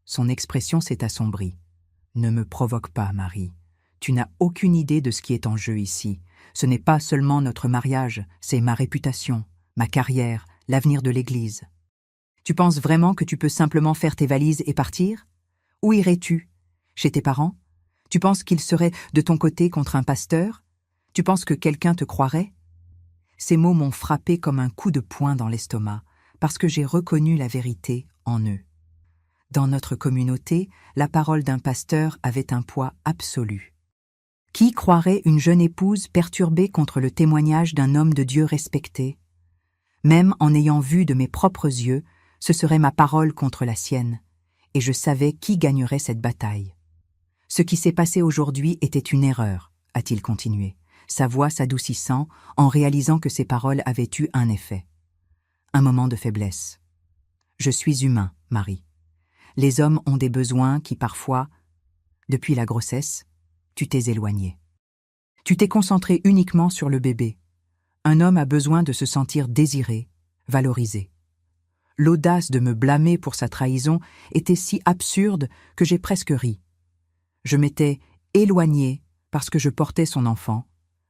Son expression s'est assombrie. « Ne me provoque pas, Marie. Tu n'as aucune idée de ce qui est en jeu ici. Ce n'est pas seulement notre mariage, c'est ma réputation, ma carrière, l'avenir de l'Église. Tu penses vraiment que tu peux simplement faire tes valises et partir? Où irais-tu? Chez tes parents? Tu penses qu'ils seraient de ton côté contre un pasteur? Tu penses que quelqu'un te croirait? » Ces mots m'ont frappé comme un coup de poing dans l'estomac, parce que j'ai reconnu la vérité en eux. Dans notre communauté, la parole d'un pasteur avait un poids absolu. Qui croirait une jeune épouse perturbée contre le témoignage d'un homme de Dieu respecté? Même en ayant vu de mes propres yeux, ce serait ma parole contre la sienne, et je savais qui gagnerait cette bataille. Ce qui s'est passé aujourd'hui était une erreur, a-t-il continué, sa voix s'adoucissant en réalisant que ses paroles avaient eu un effet. Un moment de faiblesse. Je suis humain, Marie. Les hommes ont des besoins qui parfois, depuis la grossesse, tu t'es éloigné. Tu t'es concentré uniquement sur le bébé. Un homme a besoin de se sentir désiré, valorisé. L'audace de me blâmer pour sa trahison était si absurde que j'ai presque ri. Je m'étais éloignée parce que je portais son enfant,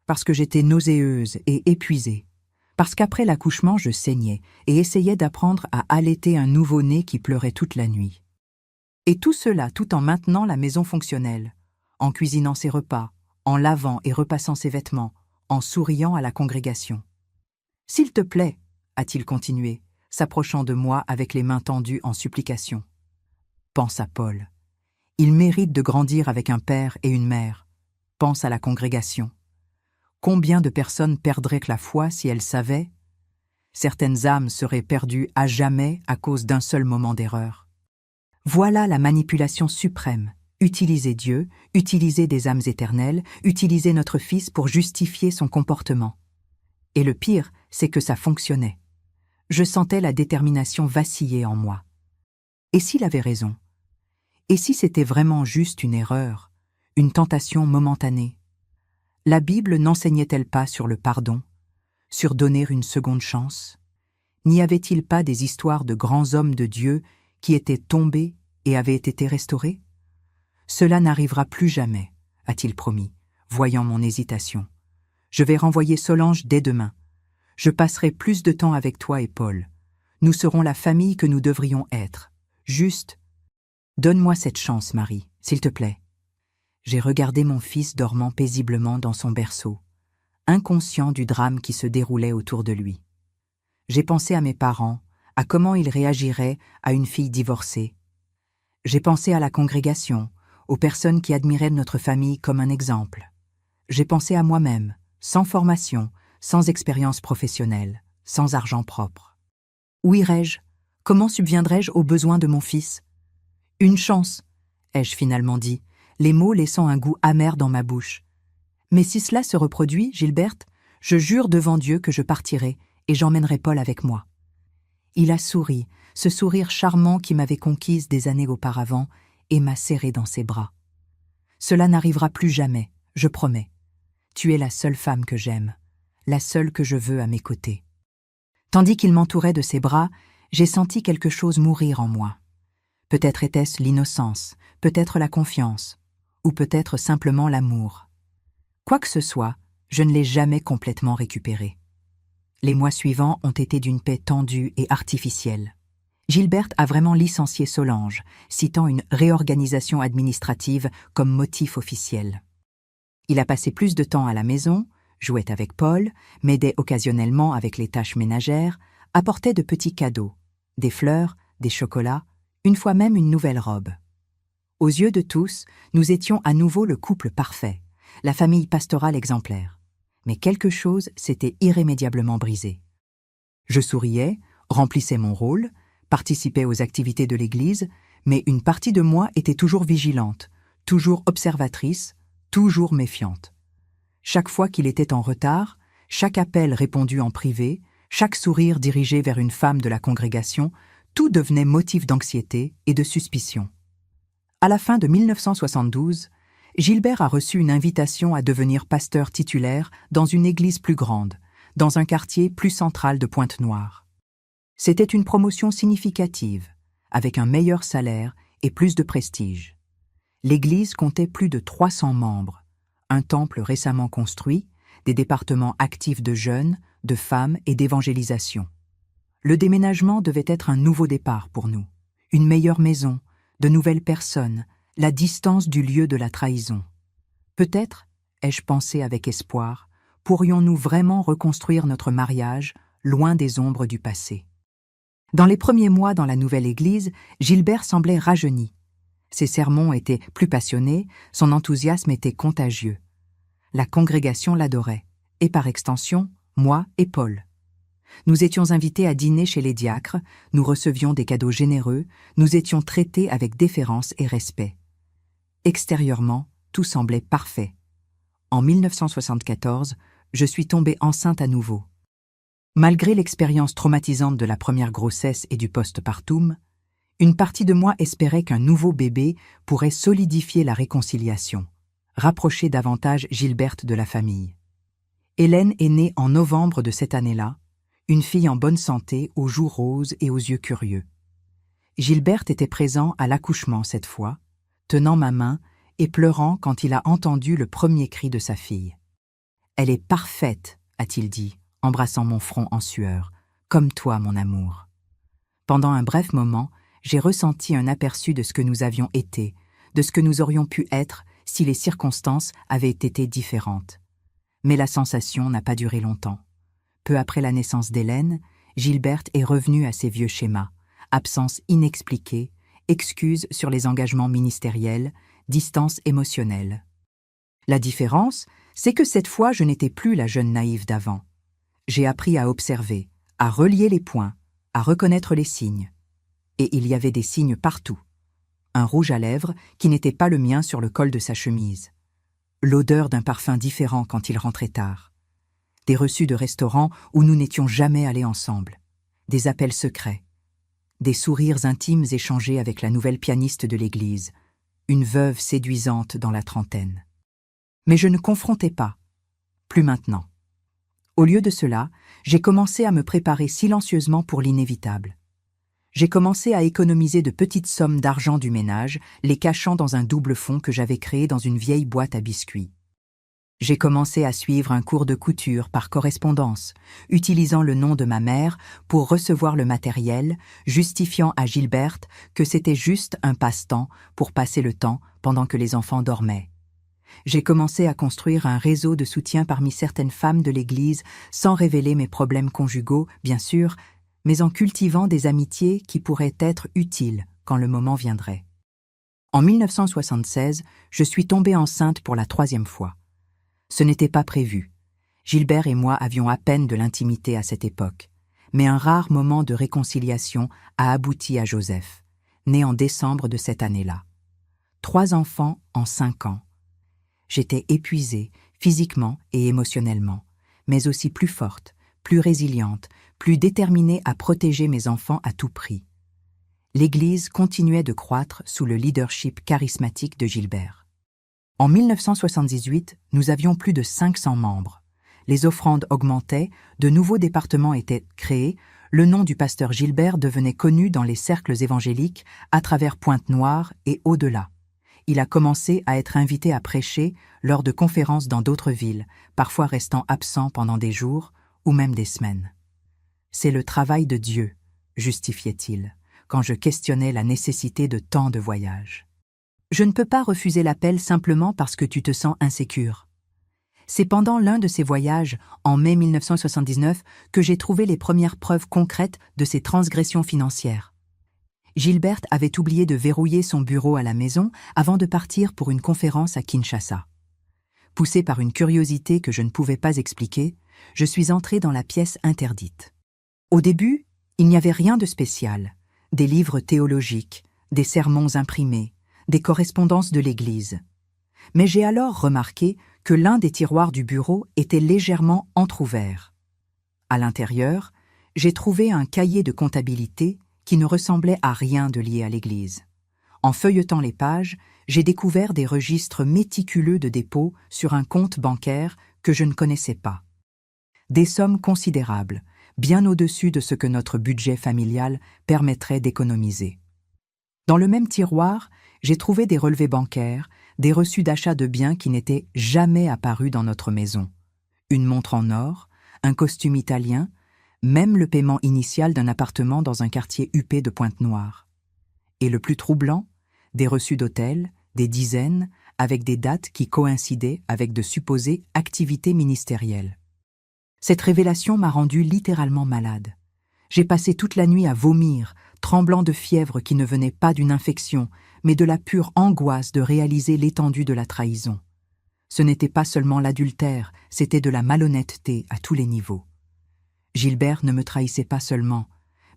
parce que j'étais nauséeuse et épuisée, parce qu'après l'accouchement je saignais et essayais d'apprendre à allaiter un nouveau-né qui pleurait toute la nuit. Et tout cela tout en maintenant la maison fonctionnelle, en cuisinant ses repas, en lavant et repassant ses vêtements, en souriant à la congrégation. « S'il te plaît, a-t-il continué, s'approchant de moi avec les mains tendues en supplication. Pense à Paul. Il mérite de grandir avec un père et une mère. Pense à la congrégation. Combien de personnes perdraient la foi si elles savaient? Certaines âmes seraient perdues à jamais à cause d'un seul moment d'erreur. Voilà la manipulation suprême. Utiliser Dieu, utiliser des âmes éternelles, utiliser notre Fils pour justifier son comportement. Et le pire, c'est que ça fonctionnait. Je sentais la détermination vaciller en moi. Et s'il avait raison? Et si c'était vraiment juste une erreur, une tentation momentanée? La Bible n'enseignait-elle pas sur le pardon, sur donner une seconde chance? N'y avait-il pas des histoires de grands hommes de Dieu qui étaient tombés et avaient été restaurés? Cela n'arrivera plus jamais, a-t-il promis, voyant mon hésitation. Je vais renvoyer Solange dès demain. Je passerai plus de temps avec toi et Paul. Nous serons la famille que nous devrions être. Juste, donne-moi cette chance, Marie, s'il te plaît. J'ai regardé mon fils dormant paisiblement dans son berceau, inconscient du drame qui se déroulait autour de lui. J'ai pensé à mes parents, à comment ils réagiraient à une fille divorcée. J'ai pensé à la congrégation, aux personnes qui admiraient notre famille comme un exemple. J'ai pensé à moi-même, sans formation, sans expérience professionnelle, sans argent propre. Où irais-je? Comment subviendrais-je aux besoins de mon fils? Une chance, ai-je finalement dit, les mots laissant un goût amer dans ma bouche. Mais si cela se reproduit, Gilberte, je jure devant Dieu que je partirai et j'emmènerai Paul avec moi. Il a souri, ce sourire charmant qui m'avait conquise des années auparavant, et m'a serré dans ses bras. Cela n'arrivera plus jamais, je promets. Tu es la seule femme que j'aime, la seule que je veux à mes côtés. Tandis qu'il m'entourait de ses bras, j'ai senti quelque chose mourir en moi. Peut-être était-ce l'innocence, peut-être la confiance, ou peut-être simplement l'amour. Quoi que ce soit, je ne l'ai jamais complètement récupéré. Les mois suivants ont été d'une paix tendue et artificielle. Gilberte a vraiment licencié Solange, citant une réorganisation administrative comme motif officiel. Il a passé plus de temps à la maison, jouait avec Paul, m'aidait occasionnellement avec les tâches ménagères, apportait de petits cadeaux, des fleurs, des chocolats, une fois même une nouvelle robe. Aux yeux de tous, nous étions à nouveau le couple parfait, la famille pastorale exemplaire. Mais quelque chose s'était irrémédiablement brisé. Je souriais, remplissais mon rôle, participais aux activités de l'Église, mais une partie de moi était toujours vigilante, toujours observatrice, toujours méfiante. Chaque fois qu'il était en retard, chaque appel répondu en privé, chaque sourire dirigé vers une femme de la congrégation, tout devenait motif d'anxiété et de suspicion. À la fin de 1972, Gilbert a reçu une invitation à devenir pasteur titulaire dans une église plus grande, dans un quartier plus central de Pointe-Noire. C'était une promotion significative, avec un meilleur salaire et plus de prestige. L'église comptait plus de 300 membres, un temple récemment construit, des départements actifs de jeunes, de femmes et d'évangélisation. Le déménagement devait être un nouveau départ pour nous, une meilleure maison, de nouvelles personnes, la distance du lieu de la trahison. Peut-être, ai-je pensé avec espoir, pourrions-nous vraiment reconstruire notre mariage loin des ombres du passé. Dans les premiers mois dans la nouvelle église, Gilbert semblait rajeuni. Ses sermons étaient plus passionnés, son enthousiasme était contagieux. La congrégation l'adorait, et par extension, moi et Paul. Nous étions invités à dîner chez les diacres, nous recevions des cadeaux généreux, nous étions traités avec déférence et respect. Extérieurement, tout semblait parfait. En 1974, je suis tombée enceinte à nouveau. Malgré l'expérience traumatisante de la première grossesse et du postpartum, une partie de moi espérait qu'un nouveau bébé pourrait solidifier la réconciliation, rapprocher davantage Gilberte de la famille. Hélène est née en novembre de cette année-là, une fille en bonne santé, aux joues roses et aux yeux curieux. Gilberte était présent à l'accouchement cette fois, tenant ma main et pleurant quand il a entendu le premier cri de sa fille. « Elle est parfaite », a-t-il dit, embrassant mon front en sueur, « comme toi, mon amour. » Pendant un bref moment, j'ai ressenti un aperçu de ce que nous avions été, de ce que nous aurions pu être si les circonstances avaient été différentes. Mais la sensation n'a pas duré longtemps. Peu après la naissance d'Hélène, Gilberte est revenue à ses vieux schémas, absence inexpliquée, excuses sur les engagements ministériels, distance émotionnelle. La différence, c'est que cette fois, je n'étais plus la jeune naïve d'avant. J'ai appris à observer, à relier les points, à reconnaître les signes. Et il y avait des signes partout. Un rouge à lèvres qui n'était pas le mien sur le col de sa chemise. L'odeur d'un parfum différent quand il rentrait tard. Des reçus de restaurants où nous n'étions jamais allés ensemble. Des appels secrets. Des sourires intimes échangés avec la nouvelle pianiste de l'église, une veuve séduisante dans la trentaine. Mais je ne confrontais pas. Plus maintenant. Au lieu de cela, j'ai commencé à me préparer silencieusement pour l'inévitable. J'ai commencé à économiser de petites sommes d'argent du ménage, les cachant dans un double fond que j'avais créé dans une vieille boîte à biscuits. J'ai commencé à suivre un cours de couture par correspondance, utilisant le nom de ma mère pour recevoir le matériel, justifiant à Gilberte que c'était juste un passe-temps pour passer le temps pendant que les enfants dormaient. J'ai commencé à construire un réseau de soutien parmi certaines femmes de l'Église sans révéler mes problèmes conjugaux, bien sûr, mais en cultivant des amitiés qui pourraient être utiles quand le moment viendrait. En 1976, je suis tombée enceinte pour la 3e fois. Ce n'était pas prévu. Gilbert et moi avions à peine de l'intimité à cette époque, mais un rare moment de réconciliation a abouti à Joseph, né en décembre de cette année-là. 3 enfants en 5 ans. J'étais épuisée, physiquement et émotionnellement, mais aussi plus forte, plus résiliente, plus déterminée à protéger mes enfants à tout prix. L'Église continuait de croître sous le leadership charismatique de Gilbert. En 1978, nous avions plus de 500 membres. Les offrandes augmentaient, de nouveaux départements étaient créés, le nom du pasteur Gilbert devenait connu dans les cercles évangéliques à travers Pointe-Noire et au-delà. Il a commencé à être invité à prêcher lors de conférences dans d'autres villes, parfois restant absent pendant des jours ou même des semaines. « C'est le travail de Dieu », justifiait-il, quand je questionnais la nécessité de tant de voyages. Je ne peux pas refuser l'appel simplement parce que tu te sens insécure. C'est pendant l'un de ces voyages, en mai 1979, que j'ai trouvé les premières preuves concrètes de ces transgressions financières. Gilberte avait oublié de verrouiller son bureau à la maison avant de partir pour une conférence à Kinshasa. Poussée par une curiosité que je ne pouvais pas expliquer, je suis entrée dans la pièce interdite. Au début, il n'y avait rien de spécial. Des livres théologiques, des sermons imprimés, des correspondances de l'Église. Mais j'ai alors remarqué que l'un des tiroirs du bureau était légèrement entrouvert. À l'intérieur, j'ai trouvé un cahier de comptabilité qui ne ressemblait à rien de lié à l'Église. En feuilletant les pages, j'ai découvert des registres méticuleux de dépôts sur un compte bancaire que je ne connaissais pas. Des sommes considérables, bien au-dessus de ce que notre budget familial permettrait d'économiser. Dans le même tiroir, j'ai trouvé des relevés bancaires, des reçus d'achat de biens qui n'étaient jamais apparus dans notre maison. Une montre en or, un costume italien, même le paiement initial d'un appartement dans un quartier huppé de Pointe-Noire. Et le plus troublant, des reçus d'hôtel, des dizaines, avec des dates qui coïncidaient avec de supposées activités ministérielles. Cette révélation m'a rendue littéralement malade. J'ai passé toute la nuit à vomir, tremblant de fièvre qui ne venait pas d'une infection, mais de la pure angoisse de réaliser l'étendue de la trahison. Ce n'était pas seulement l'adultère, c'était de la malhonnêteté à tous les niveaux. Gilbert ne me trahissait pas seulement,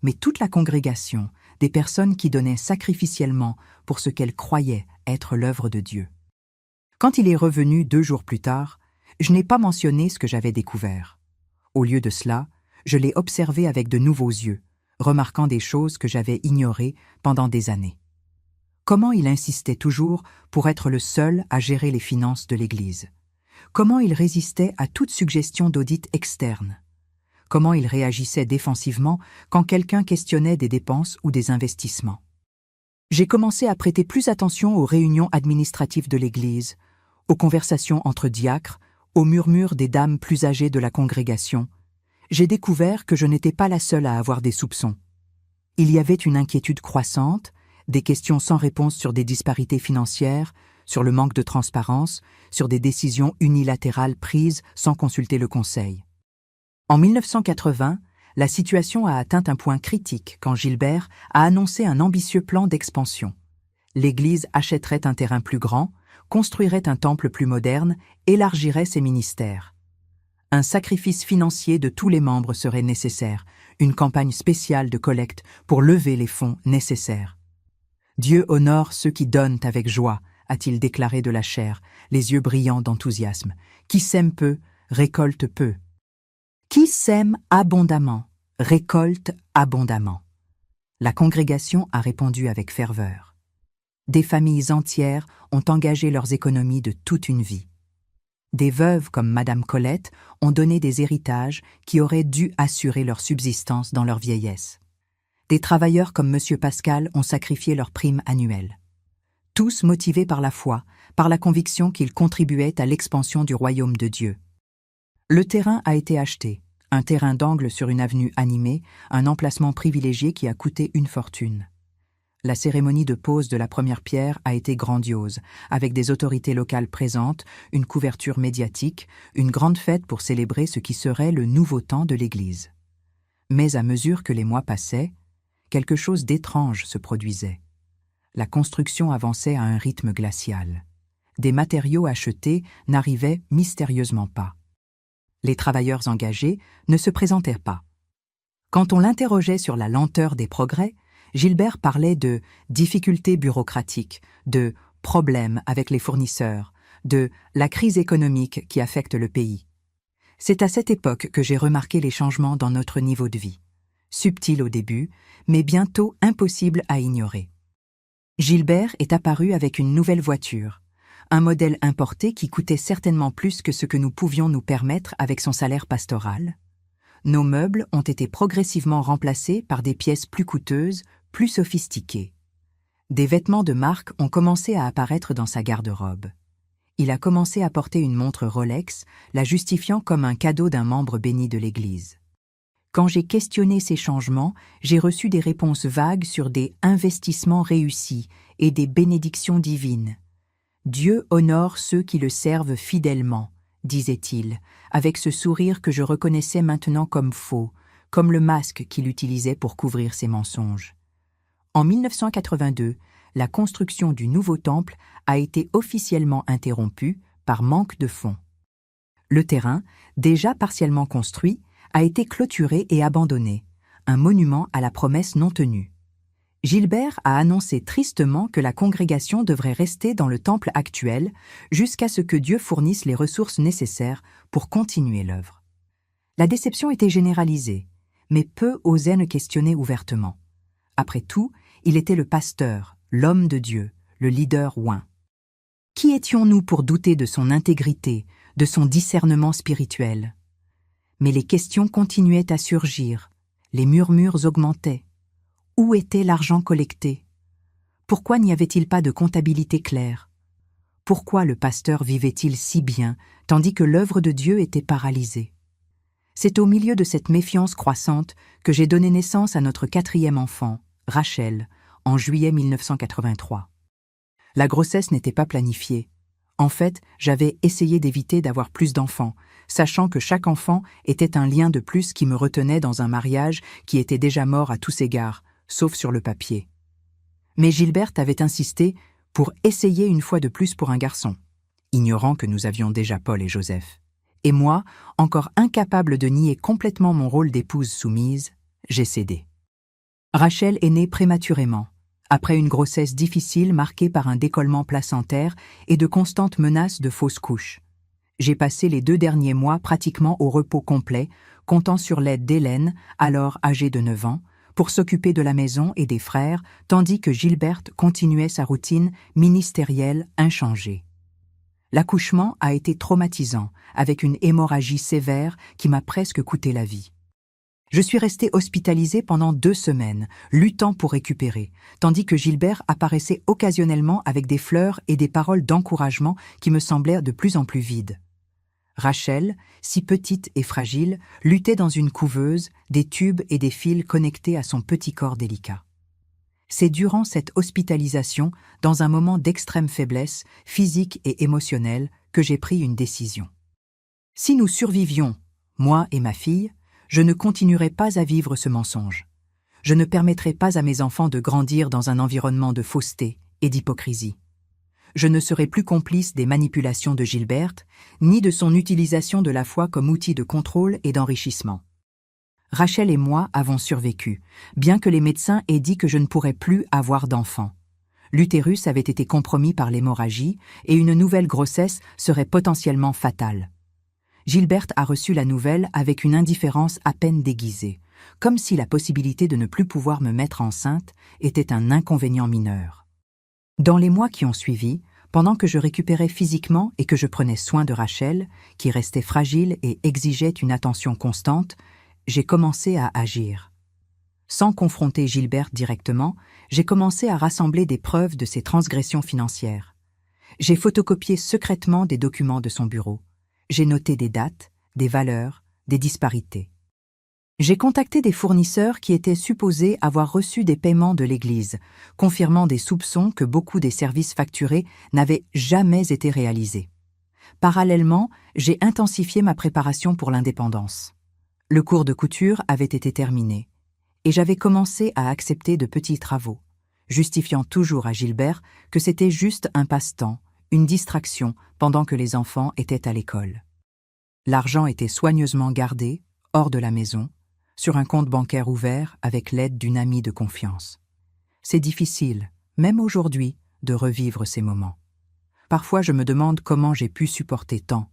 mais toute la congrégation, des personnes qui donnaient sacrificiellement pour ce qu'elles croyaient être l'œuvre de Dieu. Quand il est revenu 2 jours plus tard, je n'ai pas mentionné ce que j'avais découvert. Au lieu de cela, je l'ai observé avec de nouveaux yeux, remarquant des choses que j'avais ignorées pendant des années. Comment il insistait toujours pour être le seul à gérer les finances de l'Église? Comment il résistait à toute suggestion d'audit externe? comment il réagissait défensivement quand quelqu'un questionnait des dépenses ou des investissements. J'ai commencé à prêter plus attention aux réunions administratives de l'Église, aux conversations entre diacres, aux murmures des dames plus âgées de la congrégation. J'ai découvert que je n'étais pas la seule à avoir des soupçons. Il y avait une inquiétude croissante, des questions sans réponse sur des disparités financières, sur le manque de transparence, sur des décisions unilatérales prises sans consulter le Conseil. En 1980, la situation a atteint un point critique quand Gilbert a annoncé un ambitieux plan d'expansion. L'Église achèterait un terrain plus grand, construirait un temple plus moderne, élargirait ses ministères. Un sacrifice financier de tous les membres serait nécessaire, une campagne spéciale de collecte pour lever les fonds nécessaires. « Dieu honore ceux qui donnent avec joie », a-t-il déclaré de la chair, les yeux brillants d'enthousiasme. « Qui sème peu, récolte peu. Qui sème abondamment, récolte abondamment. » La congrégation a répondu avec ferveur. Des familles entières ont engagé leurs économies de toute une vie. Des veuves comme Madame Colette ont donné des héritages qui auraient dû assurer leur subsistance dans leur vieillesse. Des travailleurs comme Monsieur Pascal ont sacrifié leur prime annuelle. Tous motivés par la foi, par la conviction qu'ils contribuaient à l'expansion du royaume de Dieu. Le terrain a été acheté, un terrain d'angle sur une avenue animée, un emplacement privilégié qui a coûté une fortune. La cérémonie de pose de la première pierre a été grandiose, avec des autorités locales présentes, une couverture médiatique, une grande fête pour célébrer ce qui serait le nouveau temps de l'Église. Mais à mesure que les mois passaient, quelque chose d'étrange se produisait. La construction avançait à un rythme glacial. Des matériaux achetés n'arrivaient mystérieusement pas. Les travailleurs engagés ne se présentaient pas. Quand on l'interrogeait sur la lenteur des progrès, Gilbert parlait de difficultés bureaucratiques, de problèmes avec les fournisseurs, de la crise économique qui affecte le pays. C'est à cette époque que j'ai remarqué les changements dans notre niveau de vie. Subtil au début, mais bientôt impossible à ignorer. Gilbert est apparu avec une nouvelle voiture, un modèle importé qui coûtait certainement plus que ce que nous pouvions nous permettre avec son salaire pastoral. Nos meubles ont été progressivement remplacés par des pièces plus coûteuses, plus sophistiquées. Des vêtements de marque ont commencé à apparaître dans sa garde-robe. Il a commencé à porter une montre Rolex, la justifiant comme un cadeau d'un membre béni de l'Église. Quand j'ai questionné ces changements, j'ai reçu des réponses vagues sur des investissements réussis et des bénédictions divines. « Dieu honore ceux qui le servent fidèlement », disait-il, avec ce sourire que je reconnaissais maintenant comme faux, comme le masque qu'il utilisait pour couvrir ses mensonges. En 1982, la construction du nouveau temple a été officiellement interrompue par manque de fonds. Le terrain, déjà partiellement construit, a été clôturé et abandonné, un monument à la promesse non tenue. Gilbert a annoncé tristement que la congrégation devrait rester dans le temple actuel jusqu'à ce que Dieu fournisse les ressources nécessaires pour continuer l'œuvre. La déception était généralisée, mais peu osaient le questionner ouvertement. Après tout, il était le pasteur, l'homme de Dieu, le leader oint. Qui étions-nous pour douter de son intégrité, de son discernement spirituel? Mais les questions continuaient à surgir, les murmures augmentaient. Où était l'argent collecté? Pourquoi n'y avait-il pas de comptabilité claire? Pourquoi le pasteur vivait-il si bien, tandis que l'œuvre de Dieu était paralysée? C'est au milieu de cette méfiance croissante que j'ai donné naissance à notre 4e enfant, Rachel, en juillet 1983. La grossesse n'était pas planifiée. En fait, j'avais essayé d'éviter d'avoir plus d'enfants, sachant que chaque enfant était un lien de plus qui me retenait dans un mariage qui était déjà mort à tous égards, sauf sur le papier. Mais Gilbert avait insisté pour essayer une fois de plus pour un garçon, ignorant que nous avions déjà Paul et Joseph. Et moi, encore incapable de nier complètement mon rôle d'épouse soumise, j'ai cédé. Rachel est née prématurément, après une grossesse difficile marquée par un décollement placentaire et de constantes menaces de fausses couches. J'ai passé les 2 derniers mois pratiquement au repos complet, comptant sur l'aide d'Hélène, alors âgée de 9 ans, pour s'occuper de la maison et des frères, tandis que Gilbert continuait sa routine ministérielle inchangée. L'accouchement a été traumatisant, avec une hémorragie sévère qui m'a presque coûté la vie. Je suis restée hospitalisée pendant 2 semaines, luttant pour récupérer, tandis que Gilbert apparaissait occasionnellement avec des fleurs et des paroles d'encouragement qui me semblèrent de plus en plus vides. Rachel, si petite et fragile, luttait dans une couveuse, des tubes et des fils connectés à son petit corps délicat. C'est durant cette hospitalisation, dans un moment d'extrême faiblesse, physique et émotionnelle, que j'ai pris une décision. Si nous survivions, moi et ma fille, je ne continuerai pas à vivre ce mensonge. Je ne permettrai pas à mes enfants de grandir dans un environnement de fausseté et d'hypocrisie. Je ne serai plus complice des manipulations de Gilbert, ni de son utilisation de la foi comme outil de contrôle et d'enrichissement. Rachel et moi avons survécu, bien que les médecins aient dit que je ne pourrais plus avoir d'enfants. L'utérus avait été compromis par l'hémorragie et une nouvelle grossesse serait potentiellement fatale. Gilbert a reçu la nouvelle avec une indifférence à peine déguisée, comme si la possibilité de ne plus pouvoir me mettre enceinte était un inconvénient mineur. Dans les mois qui ont suivi, pendant que je récupérais physiquement et que je prenais soin de Rachel, qui restait fragile et exigeait une attention constante, j'ai commencé à agir. Sans confronter Gilbert directement, j'ai commencé à rassembler des preuves de ses transgressions financières. J'ai photocopié secrètement des documents de son bureau. J'ai noté des dates, des valeurs, des disparités. J'ai contacté des fournisseurs qui étaient supposés avoir reçu des paiements de l'Église, confirmant des soupçons que beaucoup des services facturés n'avaient jamais été réalisés. Parallèlement, j'ai intensifié ma préparation pour l'indépendance. Le cours de couture avait été terminé, et j'avais commencé à accepter de petits travaux, justifiant toujours à Gilbert que c'était juste un passe-temps, une distraction pendant que les enfants étaient à l'école. L'argent était soigneusement gardé, hors de la maison, sur un compte bancaire ouvert avec l'aide d'une amie de confiance. C'est difficile, même aujourd'hui, de revivre ces moments. Parfois je me demande comment j'ai pu supporter tant.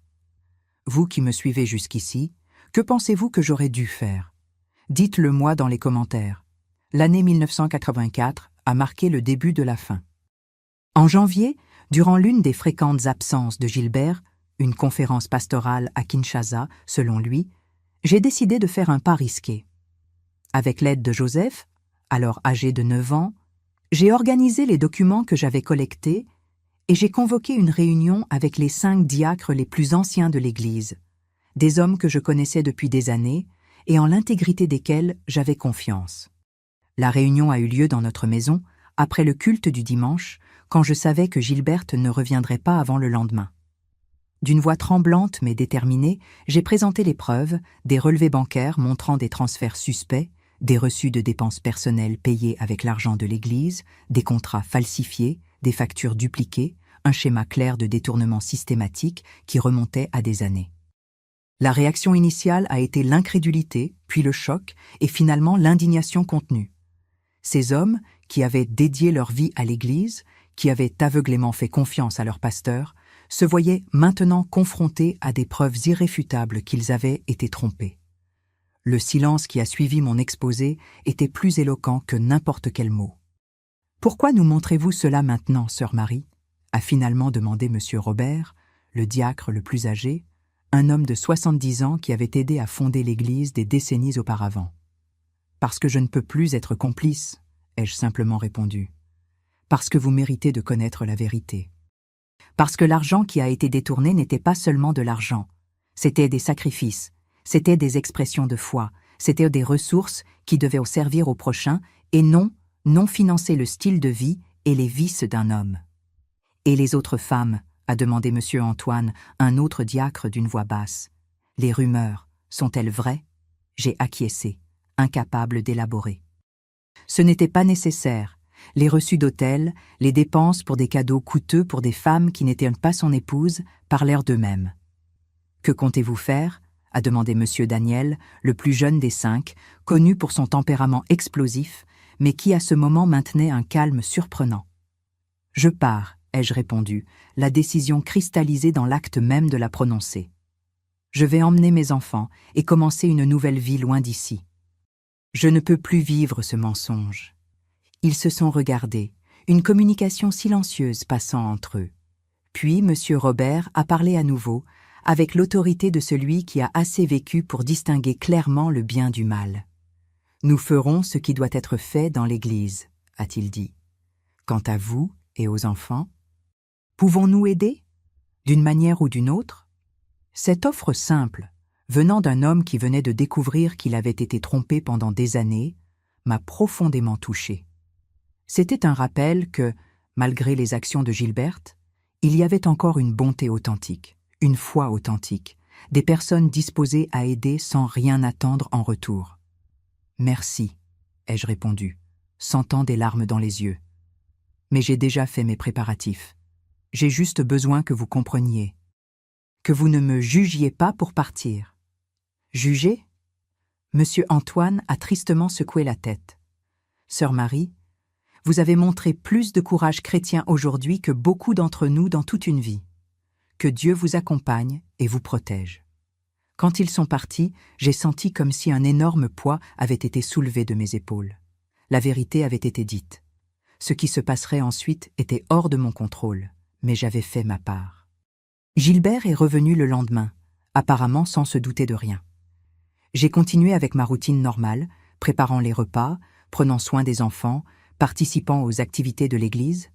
Vous qui me suivez jusqu'ici, que pensez-vous que j'aurais dû faire? Dites-le moi dans les commentaires. L'année 1984 a marqué le début de la fin. En janvier, durant l'une des fréquentes absences de Gilbert, une conférence pastorale à Kinshasa, selon lui, j'ai décidé de faire un pas risqué. Avec l'aide de Joseph, alors âgé de 9 ans, j'ai organisé les documents que j'avais collectés et j'ai convoqué une réunion avec les 5 diacres les plus anciens de l'Église, des hommes que je connaissais depuis des années et en l'intégrité desquels j'avais confiance. La réunion a eu lieu dans notre maison, après le culte du dimanche, quand je savais que Gilbert ne reviendrait pas avant le lendemain. D'une voix tremblante mais déterminée, j'ai présenté les preuves, des relevés bancaires montrant des transferts suspects, des reçus de dépenses personnelles payés avec l'argent de l'Église, des contrats falsifiés, des factures dupliquées, un schéma clair de détournement systématique qui remontait à des années. La réaction initiale a été l'incrédulité, puis le choc et finalement l'indignation contenue. Ces hommes, qui avaient dédié leur vie à l'Église, qui avaient aveuglément fait confiance à leur pasteur, se voyaient maintenant confrontés à des preuves irréfutables qu'ils avaient été trompés. Le silence qui a suivi mon exposé était plus éloquent que n'importe quel mot. « Pourquoi nous montrez-vous cela maintenant, sœur Marie ?» a finalement demandé M. Robert, le diacre le plus âgé, un homme de 70 ans qui avait aidé à fonder l'Église des décennies auparavant. « Parce que je ne peux plus être complice, » ai-je simplement répondu. « Parce que vous méritez de connaître la vérité. Parce que l'argent qui a été détourné n'était pas seulement de l'argent, c'était des sacrifices, c'était des expressions de foi, c'était des ressources qui devaient servir au prochain et non financer le style de vie et les vices d'un homme. » « Et les autres femmes ?» a demandé M. Antoine, un autre diacre d'une voix basse. « Les rumeurs, sont-elles vraies ?» J'ai acquiescé, incapable d'élaborer. Ce n'était pas nécessaire. Les reçus d'hôtel, les dépenses pour des cadeaux coûteux pour des femmes qui n'étaient pas son épouse, parlèrent d'eux-mêmes. « Que comptez-vous faire ?» a demandé M. Daniel, le plus jeune des 5, connu pour son tempérament explosif, mais qui à ce moment maintenait un calme surprenant. « Je pars », ai-je répondu, la décision cristallisée dans l'acte même de la prononcer. « Je vais emmener mes enfants et commencer une nouvelle vie loin d'ici. » Je ne peux plus vivre ce mensonge. Ils se sont regardés, une communication silencieuse passant entre eux. Puis M. Robert a parlé à nouveau, avec l'autorité de celui qui a assez vécu pour distinguer clairement le bien du mal. « Nous ferons ce qui doit être fait dans l'Église », a-t-il dit. « Quant à vous et aux enfants, pouvons-nous aider, d'une manière ou d'une autre ?» Cette offre simple, venant d'un homme qui venait de découvrir qu'il avait été trompé pendant des années, m'a profondément touché. C'était un rappel que, malgré les actions de Gilberte, il y avait encore une bonté authentique, une foi authentique, des personnes disposées à aider sans rien attendre en retour. « Merci », ai-je répondu, sentant des larmes dans les yeux. « Mais j'ai déjà fait mes préparatifs. J'ai juste besoin que vous compreniez. Que vous ne me jugiez pas pour partir. » « Juger ?» Monsieur Antoine a tristement secoué la tête. « Sœur Marie, vous avez montré plus de courage chrétien aujourd'hui que beaucoup d'entre nous dans toute une vie. Que Dieu vous accompagne et vous protège. » Quand ils sont partis, j'ai senti comme si un énorme poids avait été soulevé de mes épaules. La vérité avait été dite. Ce qui se passerait ensuite était hors de mon contrôle, mais j'avais fait ma part. Gilbert est revenu le lendemain, apparemment sans se douter de rien. J'ai continué avec ma routine normale, préparant les repas, prenant soin des enfants, participant aux activités de l'église,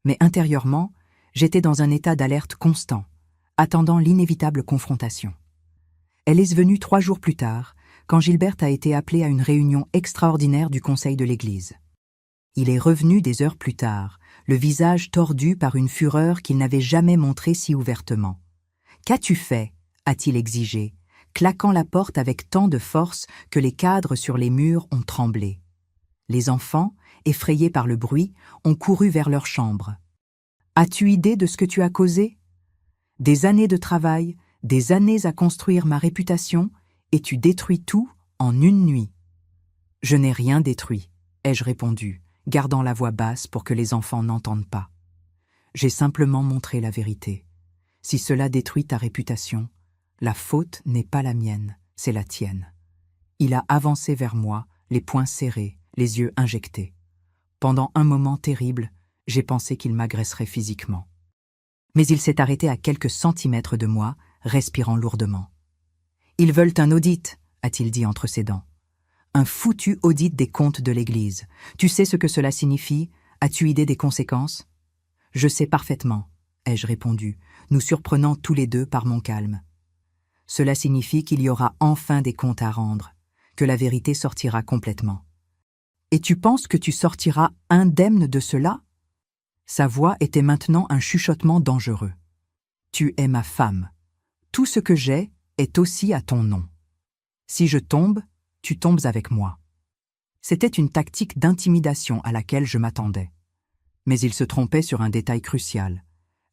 mais intérieurement, j'étais dans un état d'alerte constant, attendant l'inévitable confrontation. Elle est venue 3 jours plus tard, quand Gilberte a été appelée à une réunion extraordinaire du conseil de l'église. Il est revenu des heures plus tard, le visage tordu par une fureur qu'il n'avait jamais montrée si ouvertement. « Qu'as-tu fait » a-t-il exigé, claquant la porte avec tant de force que les cadres sur les murs ont tremblé. Les enfants, effrayés par le bruit, ont couru vers leur chambre. « As-tu idée de ce que tu as causé ? Des années de travail, des années à construire ma réputation, et tu détruis tout en une nuit. » « Je n'ai rien détruit, » ai-je répondu, gardant la voix basse pour que les enfants n'entendent pas. « J'ai simplement montré la vérité. Si cela détruit ta réputation, la faute n'est pas la mienne, c'est la tienne. » Il a avancé vers moi, les poings serrés, les yeux injectés. Pendant un moment terrible, j'ai pensé qu'il m'agresserait physiquement. Mais il s'est arrêté à quelques centimètres de moi, respirant lourdement. « Ils veulent un audit, » a-t-il dit entre ses dents. « Un foutu audit des comptes de l'Église. Tu sais ce que cela signifie? As-tu idée des conséquences ?»« Je sais parfaitement, » ai-je répondu, nous surprenant tous les deux par mon calme. « Cela signifie qu'il y aura enfin des comptes à rendre, que la vérité sortira complètement. »« Et tu penses que tu sortiras indemne de cela ?» Sa voix était maintenant un chuchotement dangereux. « Tu es ma femme. Tout ce que j'ai est aussi à ton nom. Si je tombe, tu tombes avec moi. » C'était une tactique d'intimidation à laquelle je m'attendais. Mais il se trompait sur un détail crucial.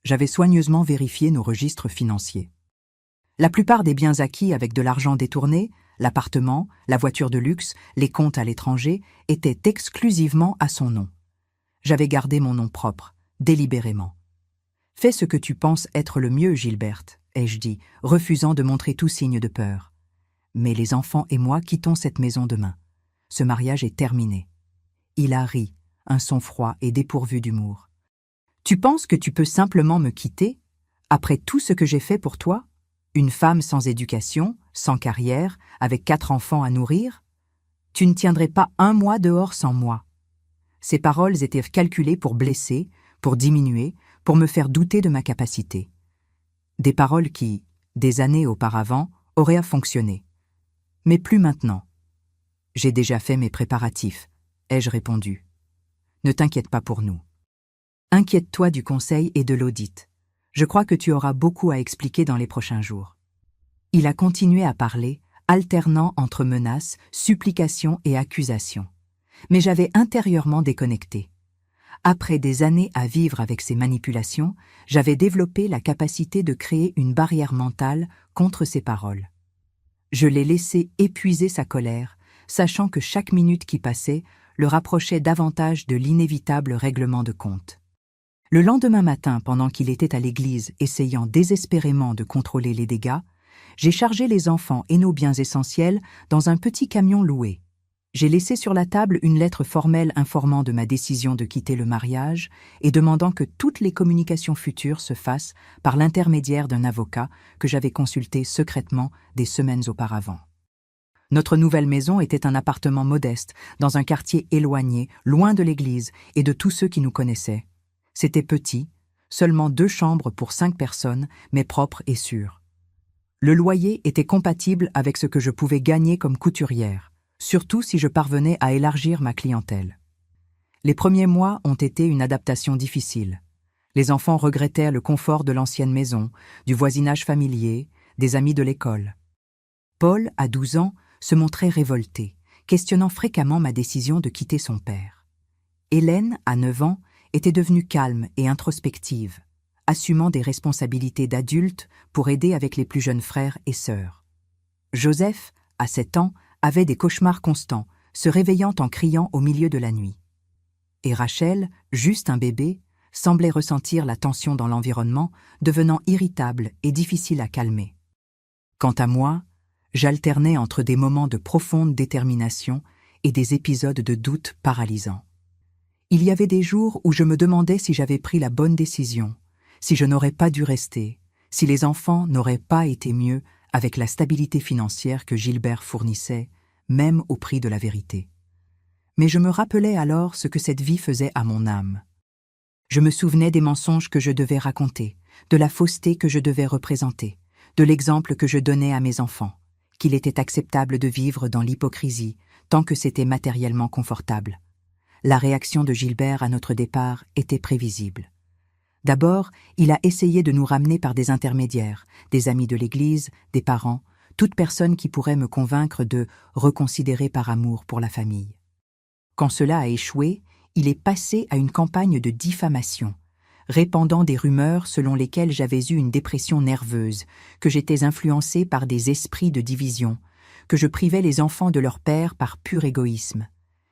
J'avais soigneusement vérifié nos registres financiers. La plupart des biens acquis avec de l'argent détourné, l'appartement, la voiture de luxe, les comptes à l'étranger, étaient exclusivement à son nom. J'avais gardé mon nom propre, délibérément. « Fais ce que tu penses être le mieux, Gilberte, » ai-je dit, refusant de montrer tout signe de peur. « Mais les enfants et moi quittons cette maison demain. Ce mariage est terminé. » Il a ri, un son froid et dépourvu d'humour. « Tu penses que tu peux simplement me quitter, après tout ce que j'ai fait pour toi ? Une femme sans éducation, sans carrière, avec 4 enfants à nourrir ? Tu ne tiendrais pas 1 mois dehors sans moi. » Ces paroles étaient calculées pour blesser, pour diminuer, pour me faire douter de ma capacité. Des paroles qui, des années auparavant, auraient fonctionné. Mais plus maintenant. « J'ai déjà fait mes préparatifs, » ai-je répondu. « Ne t'inquiète pas pour nous. Inquiète-toi du conseil et de l'audit. Je crois que tu auras beaucoup à expliquer dans les prochains jours. » Il a continué à parler, alternant entre menaces, supplications et accusations. Mais j'avais intérieurement déconnecté. Après des années à vivre avec ces manipulations, j'avais développé la capacité de créer une barrière mentale contre ces paroles. Je l'ai laissé épuiser sa colère, sachant que chaque minute qui passait le rapprochait davantage de l'inévitable règlement de compte. Le lendemain matin, pendant qu'il était à l'église essayant désespérément de contrôler les dégâts, j'ai chargé les enfants et nos biens essentiels dans un petit camion loué. J'ai laissé sur la table une lettre formelle informant de ma décision de quitter le mariage et demandant que toutes les communications futures se fassent par l'intermédiaire d'un avocat que j'avais consulté secrètement des semaines auparavant. Notre nouvelle maison était un appartement modeste, dans un quartier éloigné, loin de l'église et de tous ceux qui nous connaissaient. C'était petit, seulement 2 chambres pour 5 personnes, mais propre et sûr. Le loyer était compatible avec ce que je pouvais gagner comme couturière, surtout si je parvenais à élargir ma clientèle. Les premiers mois ont été une adaptation difficile. Les enfants regrettaient le confort de l'ancienne maison, du voisinage familier, des amis de l'école. Paul, à 12 ans, se montrait révolté, questionnant fréquemment ma décision de quitter son père. Hélène, à 9 ans, était devenue calme et introspective, assumant des responsabilités d'adulte pour aider avec les plus jeunes frères et sœurs. Joseph, à 7 ans, avait des cauchemars constants, se réveillant en criant au milieu de la nuit. Et Rachel, juste un bébé, semblait ressentir la tension dans l'environnement, devenant irritable et difficile à calmer. Quant à moi, j'alternais entre des moments de profonde détermination et des épisodes de doute paralysants. Il y avait des jours où je me demandais si j'avais pris la bonne décision, si je n'aurais pas dû rester, si les enfants n'auraient pas été mieux avec la stabilité financière que Gilbert fournissait, même au prix de la vérité. Mais je me rappelais alors ce que cette vie faisait à mon âme. Je me souvenais des mensonges que je devais raconter, de la fausseté que je devais représenter, de l'exemple que je donnais à mes enfants, qu'il était acceptable de vivre dans l'hypocrisie tant que c'était matériellement confortable. La réaction de Gilbert à notre départ était prévisible. D'abord, il a essayé de nous ramener par des intermédiaires, des amis de l'Église, des parents, toute personne qui pourrait me convaincre de reconsidérer par amour pour la famille. Quand cela a échoué, il est passé à une campagne de diffamation, répandant des rumeurs selon lesquelles j'avais eu une dépression nerveuse, que j'étais influencée par des esprits de division, que je privais les enfants de leur père par pur égoïsme.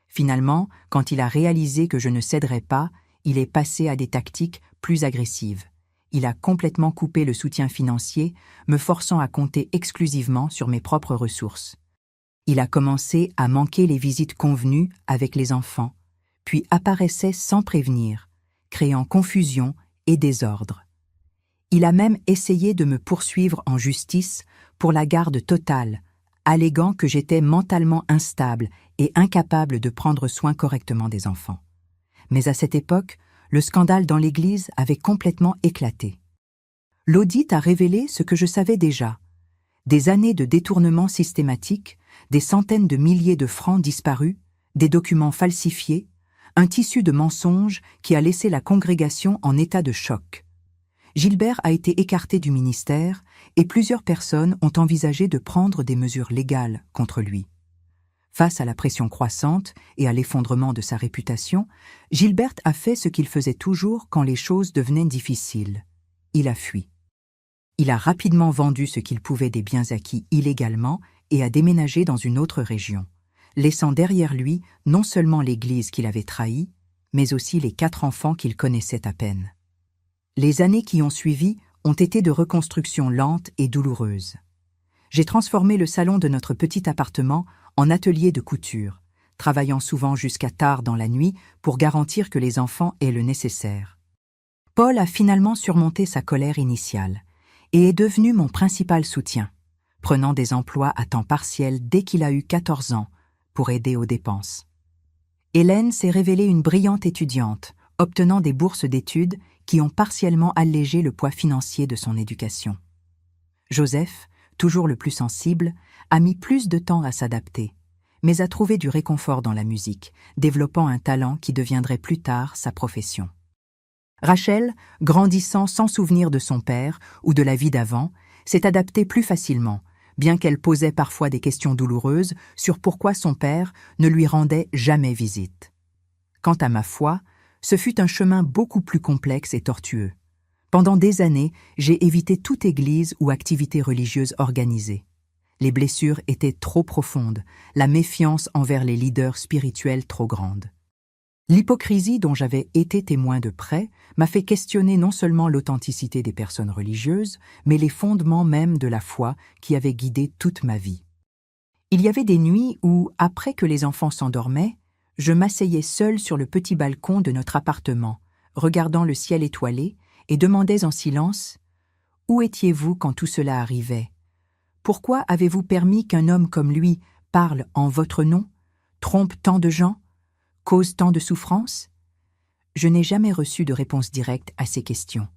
Finalement, quand il a réalisé que je ne céderais pas, il est passé à des tactiques plus agressives. Il a complètement coupé le soutien financier, me forçant à compter exclusivement sur mes propres ressources. Il a commencé à manquer les visites convenues avec les enfants, puis apparaissait sans prévenir, créant confusion et désordre. Il a même essayé de me poursuivre en justice pour la garde totale, alléguant que j'étais mentalement instable et incapable de prendre soin correctement des enfants. Mais à cette époque, le scandale dans l'Église avait complètement éclaté. L'audit a révélé ce que je savais déjà. Des années de détournements systématiques, des centaines de milliers de francs disparus, des documents falsifiés, un tissu de mensonges qui a laissé la congrégation en état de choc. Gilbert a été écarté du ministère et plusieurs personnes ont envisagé de prendre des mesures légales contre lui. Face à la pression croissante et à l'effondrement de sa réputation, Gilbert a fait ce qu'il faisait toujours quand les choses devenaient difficiles. Il a fui. Il a rapidement vendu ce qu'il pouvait des biens acquis illégalement et a déménagé dans une autre région, laissant derrière lui non seulement l'Église qu'il avait trahie, mais aussi les 4 enfants qu'il connaissait à peine. Les années qui ont suivi ont été de reconstruction lente et douloureuse. J'ai transformé le salon de notre petit appartement en atelier de couture, travaillant souvent jusqu'à tard dans la nuit pour garantir que les enfants aient le nécessaire. Paul a finalement surmonté sa colère initiale et est devenu mon principal soutien, prenant des emplois à temps partiel dès qu'il a eu 14 ans pour aider aux dépenses. Hélène s'est révélée une brillante étudiante, obtenant des bourses d'études qui ont partiellement allégé le poids financier de son éducation. Joseph, toujours le plus sensible, a mis plus de temps à s'adapter, mais a trouvé du réconfort dans la musique, développant un talent qui deviendrait plus tard sa profession. Rachel, grandissant sans souvenir de son père ou de la vie d'avant, s'est adaptée plus facilement, bien qu'elle posait parfois des questions douloureuses sur pourquoi son père ne lui rendait jamais visite. Quant à ma foi, ce fut un chemin beaucoup plus complexe et tortueux. Pendant des années, j'ai évité toute église ou activité religieuse organisée. Les blessures étaient trop profondes, la méfiance envers les leaders spirituels trop grande. L'hypocrisie dont j'avais été témoin de près m'a fait questionner non seulement l'authenticité des personnes religieuses, mais les fondements même de la foi qui avaient guidé toute ma vie. Il y avait des nuits où, après que les enfants s'endormaient, je m'asseyais seule sur le petit balcon de notre appartement, regardant le ciel étoilé, et demandais en silence « Où étiez-vous quand tout cela arrivait? Pourquoi avez-vous permis qu'un homme comme lui parle en votre nom, trompe tant de gens, cause tant de souffrances ?» Je n'ai jamais reçu de réponse directe à ces questions.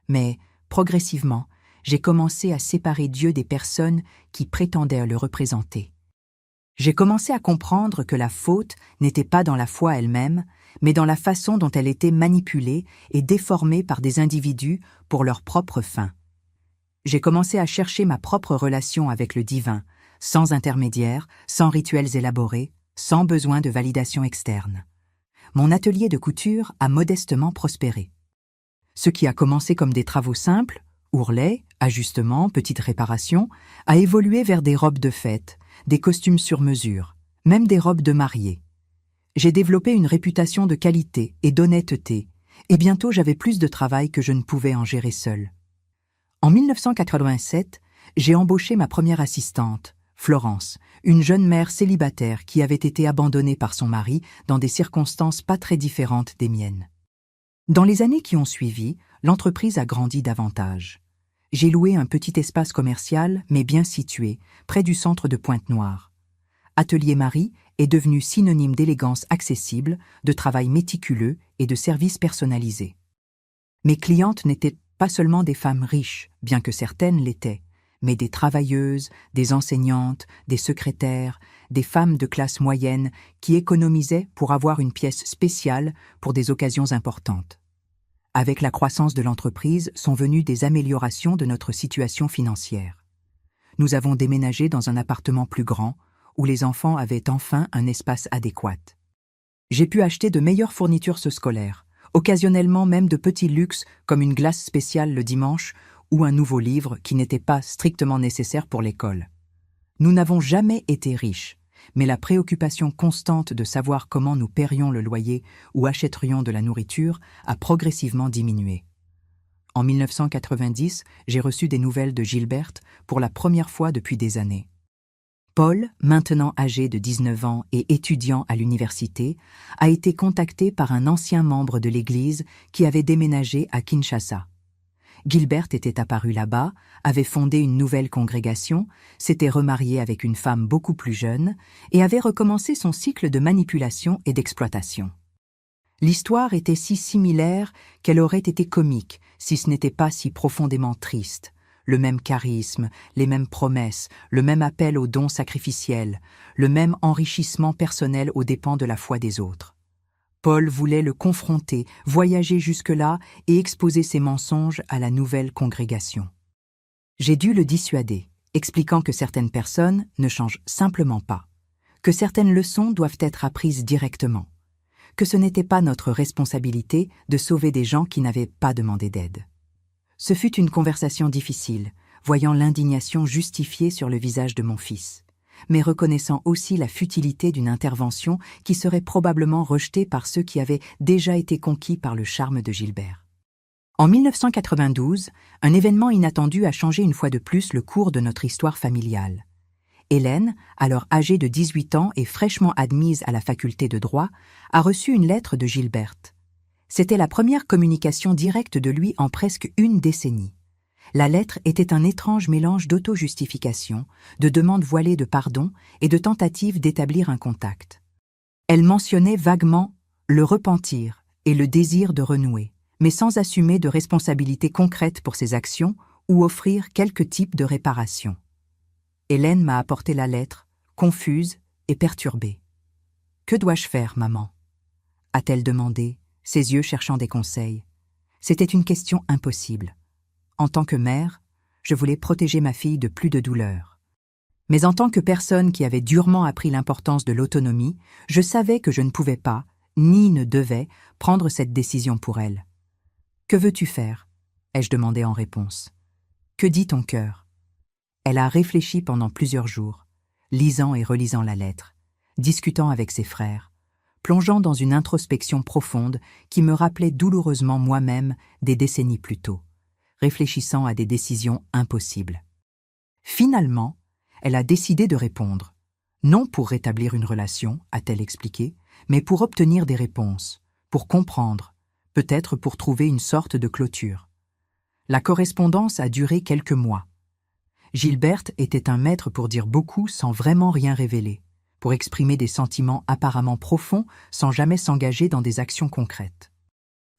Mais, progressivement, j'ai commencé à séparer Dieu des personnes qui prétendaient le représenter. J'ai commencé à comprendre que la faute n'était pas dans la foi elle-même, mais dans la façon dont elle était manipulée et déformée par des individus pour leurs propres fins. J'ai commencé à chercher ma propre relation avec le divin, sans intermédiaire, sans rituels élaborés, sans besoin de validation externe. Mon atelier de couture a modestement prospéré. Ce qui a commencé comme des travaux simples, ourlets, ajustements, petites réparations, a évolué vers des robes de fête, des costumes sur mesure, même des robes de mariée. J'ai développé une réputation de qualité et d'honnêteté, et bientôt j'avais plus de travail que je ne pouvais en gérer seule. En 1987, j'ai embauché ma première assistante, Florence, une jeune mère célibataire qui avait été abandonnée par son mari dans des circonstances pas très différentes des miennes. Dans les années qui ont suivi, l'entreprise a grandi davantage. J'ai loué un petit espace commercial, mais bien situé, près du centre de Pointe-Noire. Atelier Marie est devenu synonyme d'élégance accessible, de travail méticuleux et de services personnalisés. Mes clientes n'étaient pas seulement des femmes riches, bien que certaines l'étaient, mais des travailleuses, des enseignantes, des secrétaires, des femmes de classe moyenne qui économisaient pour avoir une pièce spéciale pour des occasions importantes. Avec la croissance de l'entreprise sont venues des améliorations de notre situation financière. Nous avons déménagé dans un appartement plus grand, où les enfants avaient enfin un espace adéquat. J'ai pu acheter de meilleures fournitures scolaires, occasionnellement même de petits luxes comme une glace spéciale le dimanche ou un nouveau livre qui n'était pas strictement nécessaire pour l'école. Nous n'avons jamais été riches, mais la préoccupation constante de savoir comment nous paierions le loyer ou achèterions de la nourriture a progressivement diminué. En 1990, j'ai reçu des nouvelles de Gilberte pour la première fois depuis des années. Paul, maintenant âgé de 19 ans et étudiant à l'université, a été contacté par un ancien membre de l'Église qui avait déménagé à Kinshasa. Gilberte était apparu là-bas, avait fondé une nouvelle congrégation, s'était remarié avec une femme beaucoup plus jeune et avait recommencé son cycle de manipulation et d'exploitation. L'histoire était si similaire qu'elle aurait été comique si ce n'était pas si profondément triste. Le même charisme, les mêmes promesses, le même appel aux dons sacrificiels, le même enrichissement personnel aux dépens de la foi des autres. Paul voulait le confronter, voyager jusque-là et exposer ses mensonges à la nouvelle congrégation. J'ai dû le dissuader, expliquant que certaines personnes ne changent simplement pas, que certaines leçons doivent être apprises directement, que ce n'était pas notre responsabilité de sauver des gens qui n'avaient pas demandé d'aide. Ce fut une conversation difficile, voyant l'indignation justifiée sur le visage de mon fils, mais reconnaissant aussi la futilité d'une intervention qui serait probablement rejetée par ceux qui avaient déjà été conquis par le charme de Gilbert. En 1992, un événement inattendu a changé une fois de plus le cours de notre histoire familiale. Hélène, alors âgée de 18 ans et fraîchement admise à la faculté de droit, a reçu une lettre de Gilberte. C'était la première communication directe de lui en presque une décennie. La lettre était un étrange mélange d'auto-justification, de demandes voilées de pardon et de tentatives d'établir un contact. Elle mentionnait vaguement le repentir et le désir de renouer, mais sans assumer de responsabilité concrète pour ses actions ou offrir quelque type de réparation. Hélène m'a apporté la lettre, confuse et perturbée. « Que dois-je faire, maman ?» a-t-elle demandé, ses yeux cherchant des conseils. C'était une question impossible. En tant que mère, je voulais protéger ma fille de plus de douleur. Mais en tant que personne qui avait durement appris l'importance de l'autonomie, je savais que je ne pouvais pas, ni ne devais, prendre cette décision pour elle. « Que veux-tu faire ?» ai-je demandé en réponse. « Que dit ton cœur ?» Elle a réfléchi pendant plusieurs jours, lisant et relisant la lettre, discutant avec ses frères, plongeant dans une introspection profonde qui me rappelait douloureusement moi-même des décennies plus tôt, réfléchissant à des décisions impossibles. Finalement, Elle a décidé de répondre. Non pour rétablir une relation, a-t-elle expliqué, mais pour obtenir des réponses, pour comprendre, peut-être pour trouver une sorte de clôture. La correspondance a duré quelques mois. Gilberte était un maître pour dire beaucoup sans vraiment rien révéler, pour exprimer des sentiments apparemment profonds sans jamais s'engager dans des actions concrètes.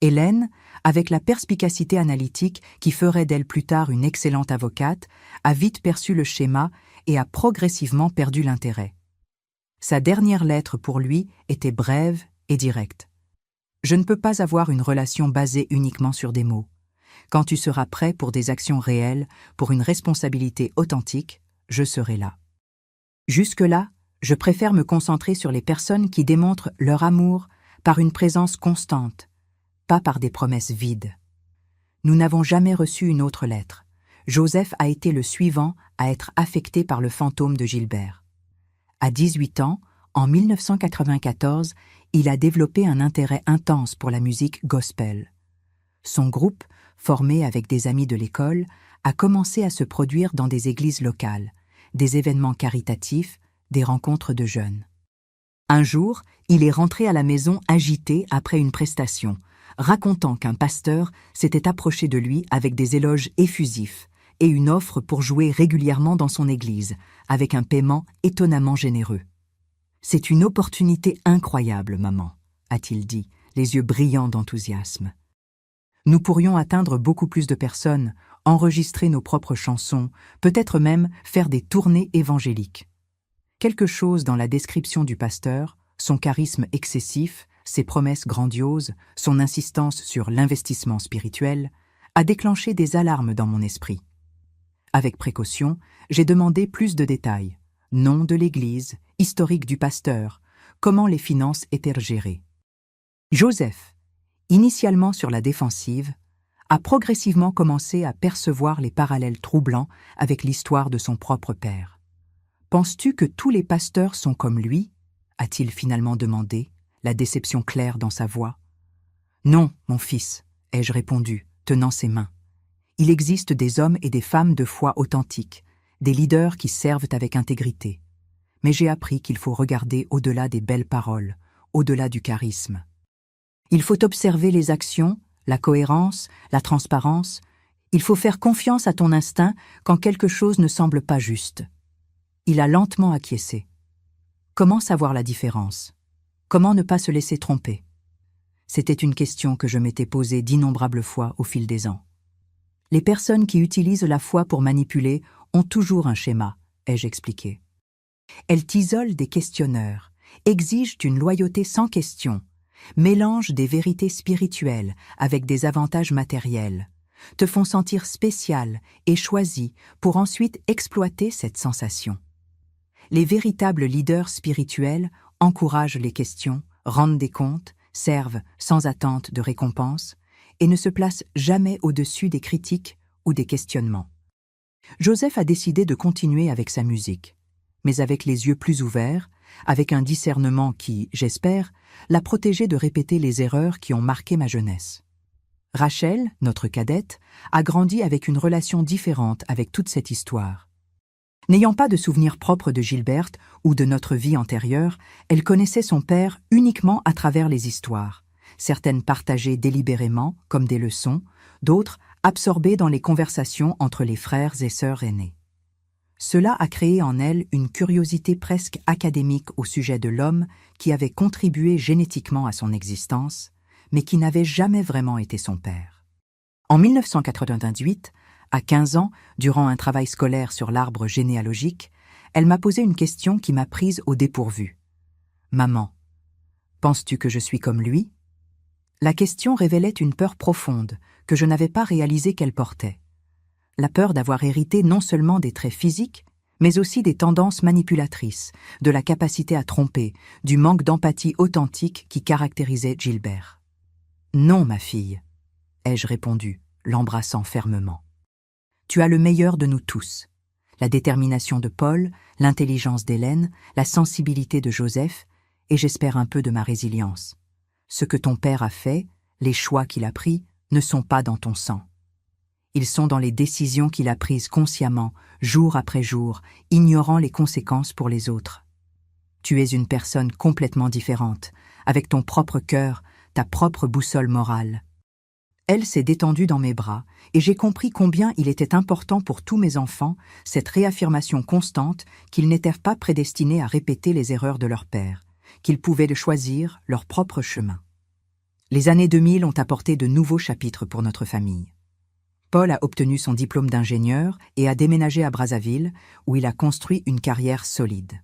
Hélène, avec la perspicacité analytique qui ferait d'elle plus tard une excellente avocate, a vite perçu le schéma et a progressivement perdu l'intérêt. Sa dernière lettre pour lui était brève et directe. « Je ne peux pas avoir une relation basée uniquement sur des mots. Quand tu seras prêt pour des actions réelles, pour une responsabilité authentique, je serai là. Jusque-là, je préfère me concentrer sur les personnes qui démontrent leur amour par une présence constante, pas par des promesses vides. » Nous n'avons jamais reçu une autre lettre. Joseph a été le suivant à être affecté par le fantôme de Gilbert. À 18 ans, en 1994, il a développé un intérêt intense pour la musique gospel. Son groupe, formé avec des amis de l'école, a commencé à se produire dans des églises locales, des événements caritatifs, des rencontres de jeunes. Un jour, il est rentré à la maison agité après une prestation, racontant qu'un pasteur s'était approché de lui avec des éloges effusifs et une offre pour jouer régulièrement dans son église, avec un paiement étonnamment généreux. « C'est une opportunité incroyable, maman, » a-t-il dit, les yeux brillants d'enthousiasme. Nous pourrions atteindre beaucoup plus de personnes, enregistrer nos propres chansons, peut-être même faire des tournées évangéliques. Quelque chose dans la description du pasteur, son charisme excessif, ses promesses grandioses, son insistance sur l'investissement spirituel, a déclenché des alarmes dans mon esprit. Avec précaution, j'ai demandé plus de détails. Nom de l'église, historique du pasteur, comment les finances étaient gérées. Joseph, initialement sur la défensive, a progressivement commencé à percevoir les parallèles troublants avec l'histoire de son propre père. « Penses-tu que tous les pasteurs sont comme lui ?» a-t-il finalement demandé, la déception claire dans sa voix. « Non, mon fils, » ai-je répondu, tenant ses mains. « Il existe des hommes et des femmes de foi authentiques, des leaders qui servent avec intégrité. Mais j'ai appris qu'il faut regarder au-delà des belles paroles, au-delà du charisme. Il faut observer les actions, la cohérence, la transparence. Il faut faire confiance à ton instinct quand quelque chose ne semble pas juste. » Il a lentement acquiescé. Comment savoir la différence? Comment ne pas se laisser tromper? C'était une question que je m'étais posée d'innombrables fois au fil des ans. Les personnes qui utilisent la foi pour manipuler ont toujours un schéma, ai-je expliqué. Elles t'isolent des questionneurs, exigent une loyauté sans question, mélangent des vérités spirituelles avec des avantages matériels, te font sentir spécial et choisi pour ensuite exploiter cette sensation. Les véritables leaders spirituels encouragent les questions, rendent des comptes, servent sans attente de récompense et ne se placent jamais au-dessus des critiques ou des questionnements. Joseph a décidé de continuer avec sa musique, mais avec les yeux plus ouverts, avec un discernement qui, j'espère, l'a protégé de répéter les erreurs qui ont marqué ma jeunesse. Rachel, notre cadette, a grandi avec une relation différente avec toute cette histoire. N'ayant pas de souvenir propre de Gilberte ou de notre vie antérieure, elle connaissait son père uniquement à travers les histoires, certaines partagées délibérément comme des leçons, d'autres absorbées dans les conversations entre les frères et sœurs aînés. Cela a créé en elle une curiosité presque académique au sujet de l'homme qui avait contribué génétiquement à son existence, mais qui n'avait jamais vraiment été son père. En 1998, à 15 ans, durant un travail scolaire sur l'arbre généalogique, elle m'a posé une question qui m'a prise au dépourvu. « Maman, penses-tu que je suis comme lui ?» La question révélait une peur profonde que je n'avais pas réalisé qu'elle portait. La peur d'avoir hérité non seulement des traits physiques, mais aussi des tendances manipulatrices, de la capacité à tromper, du manque d'empathie authentique qui caractérisait Gilbert. « Non, ma fille, » ai-je répondu, l'embrassant fermement. « Tu as le meilleur de nous tous. La détermination de Paul, l'intelligence d'Hélène, la sensibilité de Joseph, et j'espère un peu de ma résilience. Ce que ton père a fait, les choix qu'il a pris, ne sont pas dans ton sang. Ils sont dans les décisions qu'il a prises consciemment, jour après jour, ignorant les conséquences pour les autres. Tu es une personne complètement différente, avec ton propre cœur, ta propre boussole morale. Elle s'est détendue dans mes bras, et j'ai compris combien il était important pour tous mes enfants, cette réaffirmation constante qu'ils n'étaient pas prédestinés à répéter les erreurs de leur père, qu'ils pouvaient choisir leur propre chemin. Les années 2000 ont apporté de nouveaux chapitres pour notre famille. Paul a obtenu son diplôme d'ingénieur et a déménagé à Brazzaville, où il a construit une carrière solide.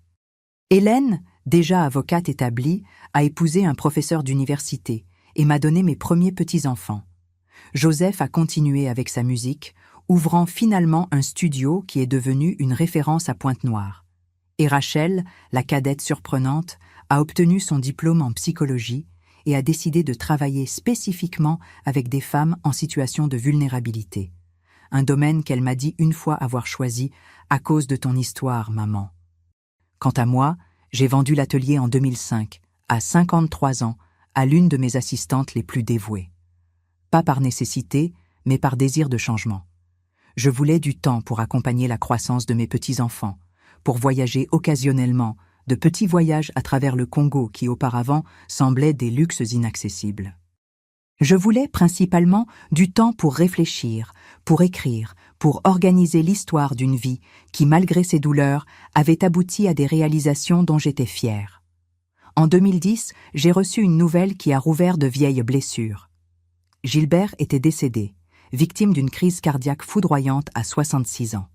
Hélène, déjà avocate établie, a épousé un professeur d'université et m'a donné mes premiers petits-enfants. Joseph a continué avec sa musique, ouvrant finalement un studio qui est devenu une référence à Pointe-Noire. Et Rachel, la cadette surprenante, a obtenu son diplôme en psychologie et a décidé de travailler spécifiquement avec des femmes en situation de vulnérabilité. Un domaine qu'elle m'a dit une fois avoir choisi à cause de ton histoire, maman. Quant à moi, j'ai vendu l'atelier en 2005, à 53 ans, à l'une de mes assistantes les plus dévouées. Pas par nécessité, mais par désir de changement. Je voulais du temps pour accompagner la croissance de mes petits-enfants, pour voyager occasionnellement, de petits voyages à travers le Congo qui auparavant semblaient des luxes inaccessibles. Je voulais principalement du temps pour réfléchir, pour écrire, pour organiser l'histoire d'une vie qui, malgré ses douleurs, avait abouti à des réalisations dont j'étais fière. En 2010, j'ai reçu une nouvelle qui a rouvert de vieilles blessures. Gilbert était décédé, victime d'une crise cardiaque foudroyante à 66 ans.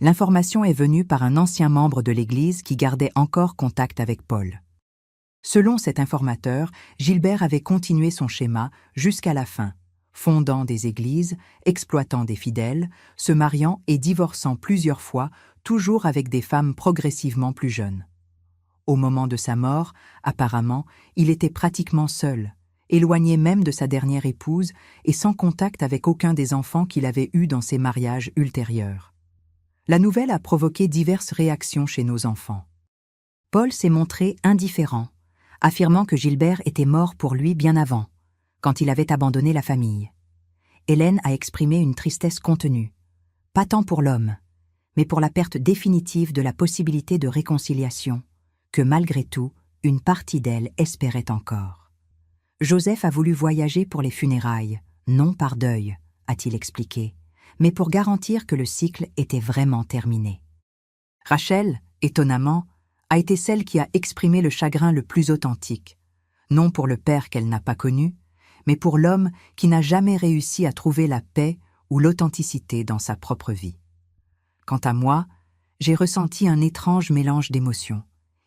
L'information est venue par un ancien membre de l'Église qui gardait encore contact avec Paul. Selon cet informateur, Gilbert avait continué son schéma jusqu'à la fin, fondant des églises, exploitant des fidèles, se mariant et divorçant plusieurs fois, toujours avec des femmes progressivement plus jeunes. Au moment de sa mort, apparemment, il était pratiquement seul, éloigné même de sa dernière épouse et sans contact avec aucun des enfants qu'il avait eus dans ses mariages ultérieurs. La nouvelle a provoqué diverses réactions chez nos enfants. Paul s'est montré indifférent, affirmant que Gilbert était mort pour lui bien avant, quand il avait abandonné la famille. Hélène a exprimé une tristesse contenue, pas tant pour l'homme, mais pour la perte définitive de la possibilité de réconciliation, que malgré tout, une partie d'elle espérait encore. Joseph a voulu voyager pour les funérailles, non par deuil, a-t-il expliqué, mais pour garantir que le cycle était vraiment terminé. Rachel, étonnamment, a été celle qui a exprimé le chagrin le plus authentique, non pour le père qu'elle n'a pas connu, mais pour l'homme qui n'a jamais réussi à trouver la paix ou l'authenticité dans sa propre vie. Quant à moi, j'ai ressenti un étrange mélange d'émotions.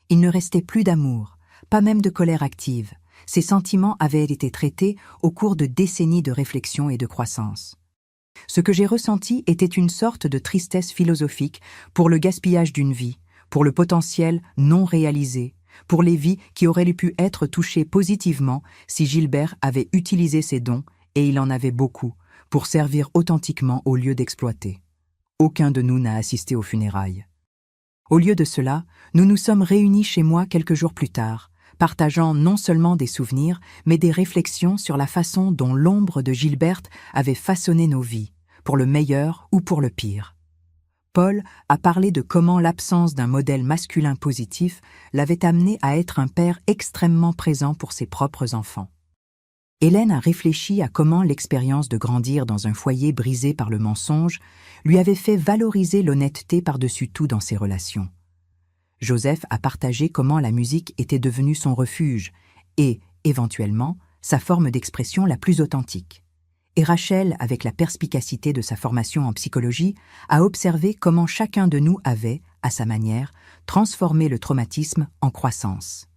Il ne restait plus d'amour, pas même de colère active. Ces sentiments avaient été traités au cours de décennies de réflexion et de croissance. Ce que j'ai ressenti était une sorte de tristesse philosophique pour le gaspillage d'une vie, pour le potentiel non réalisé, pour les vies qui auraient pu être touchées positivement si Gilbert avait utilisé ses dons, et il en avait beaucoup, pour servir authentiquement au lieu d'exploiter. Aucun de nous n'a assisté aux funérailles. Au lieu de cela, nous nous sommes réunis chez moi quelques jours plus tard, partageant non seulement des souvenirs, mais des réflexions sur la façon dont l'ombre de Gilbert avait façonné nos vies, pour le meilleur ou pour le pire. Paul a parlé de comment l'absence d'un modèle masculin positif l'avait amené à être un père extrêmement présent pour ses propres enfants. Hélène a réfléchi à comment l'expérience de grandir dans un foyer brisé par le mensonge lui avait fait valoriser l'honnêteté par-dessus tout dans ses relations. Joseph a partagé comment la musique était devenue son refuge et, éventuellement, sa forme d'expression la plus authentique. Et Rachel, avec la perspicacité de sa formation en psychologie, a observé comment chacun de nous avait, à sa manière, transformé le traumatisme en croissance.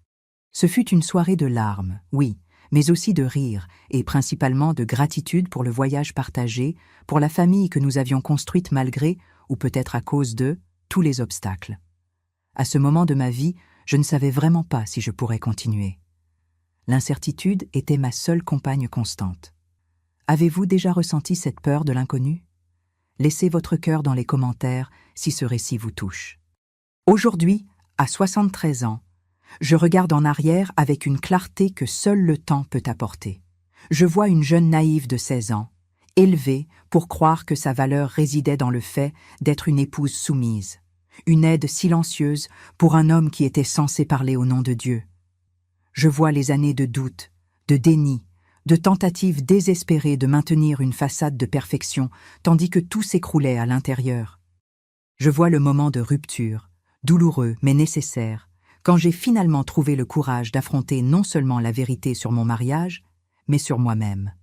Ce fut une soirée de larmes, oui, mais aussi de rire et principalement de gratitude pour le voyage partagé, pour la famille que nous avions construite malgré, ou peut-être à cause de, tous les obstacles. À ce moment de ma vie, je ne savais vraiment pas si je pourrais continuer. L'incertitude était ma seule compagne constante. Avez-vous déjà ressenti cette peur de l'inconnu? Laissez votre cœur dans les commentaires si ce récit vous touche. Aujourd'hui, à 73 ans, je regarde en arrière avec une clarté que seul le temps peut apporter. Je vois une jeune naïve de 16 ans, élevée pour croire que sa valeur résidait dans le fait d'être une épouse soumise, une aide silencieuse pour un homme qui était censé parler au nom de Dieu. Je vois les années de doute, de déni, de tentatives désespérées de maintenir une façade de perfection, tandis que tout s'écroulait à l'intérieur. Je vois le moment de rupture, douloureux mais nécessaire, quand j'ai finalement trouvé le courage d'affronter non seulement la vérité sur mon mariage, mais sur moi-même.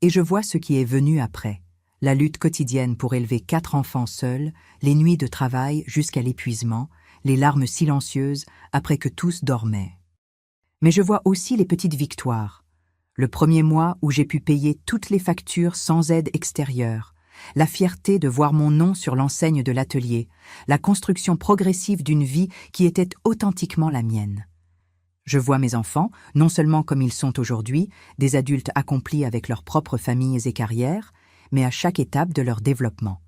Et je vois ce qui est venu après, la lutte quotidienne pour élever 4 enfants seuls, les nuits de travail jusqu'à l'épuisement, les larmes silencieuses après que tous dormaient. Mais je vois aussi les petites victoires. Le premier mois où j'ai pu payer toutes les factures sans aide extérieure, la fierté de voir mon nom sur l'enseigne de l'atelier, la construction progressive d'une vie qui était authentiquement la mienne. Je vois mes enfants, non seulement comme ils sont aujourd'hui, des adultes accomplis avec leurs propres familles et carrières, mais à chaque étape de leur développement.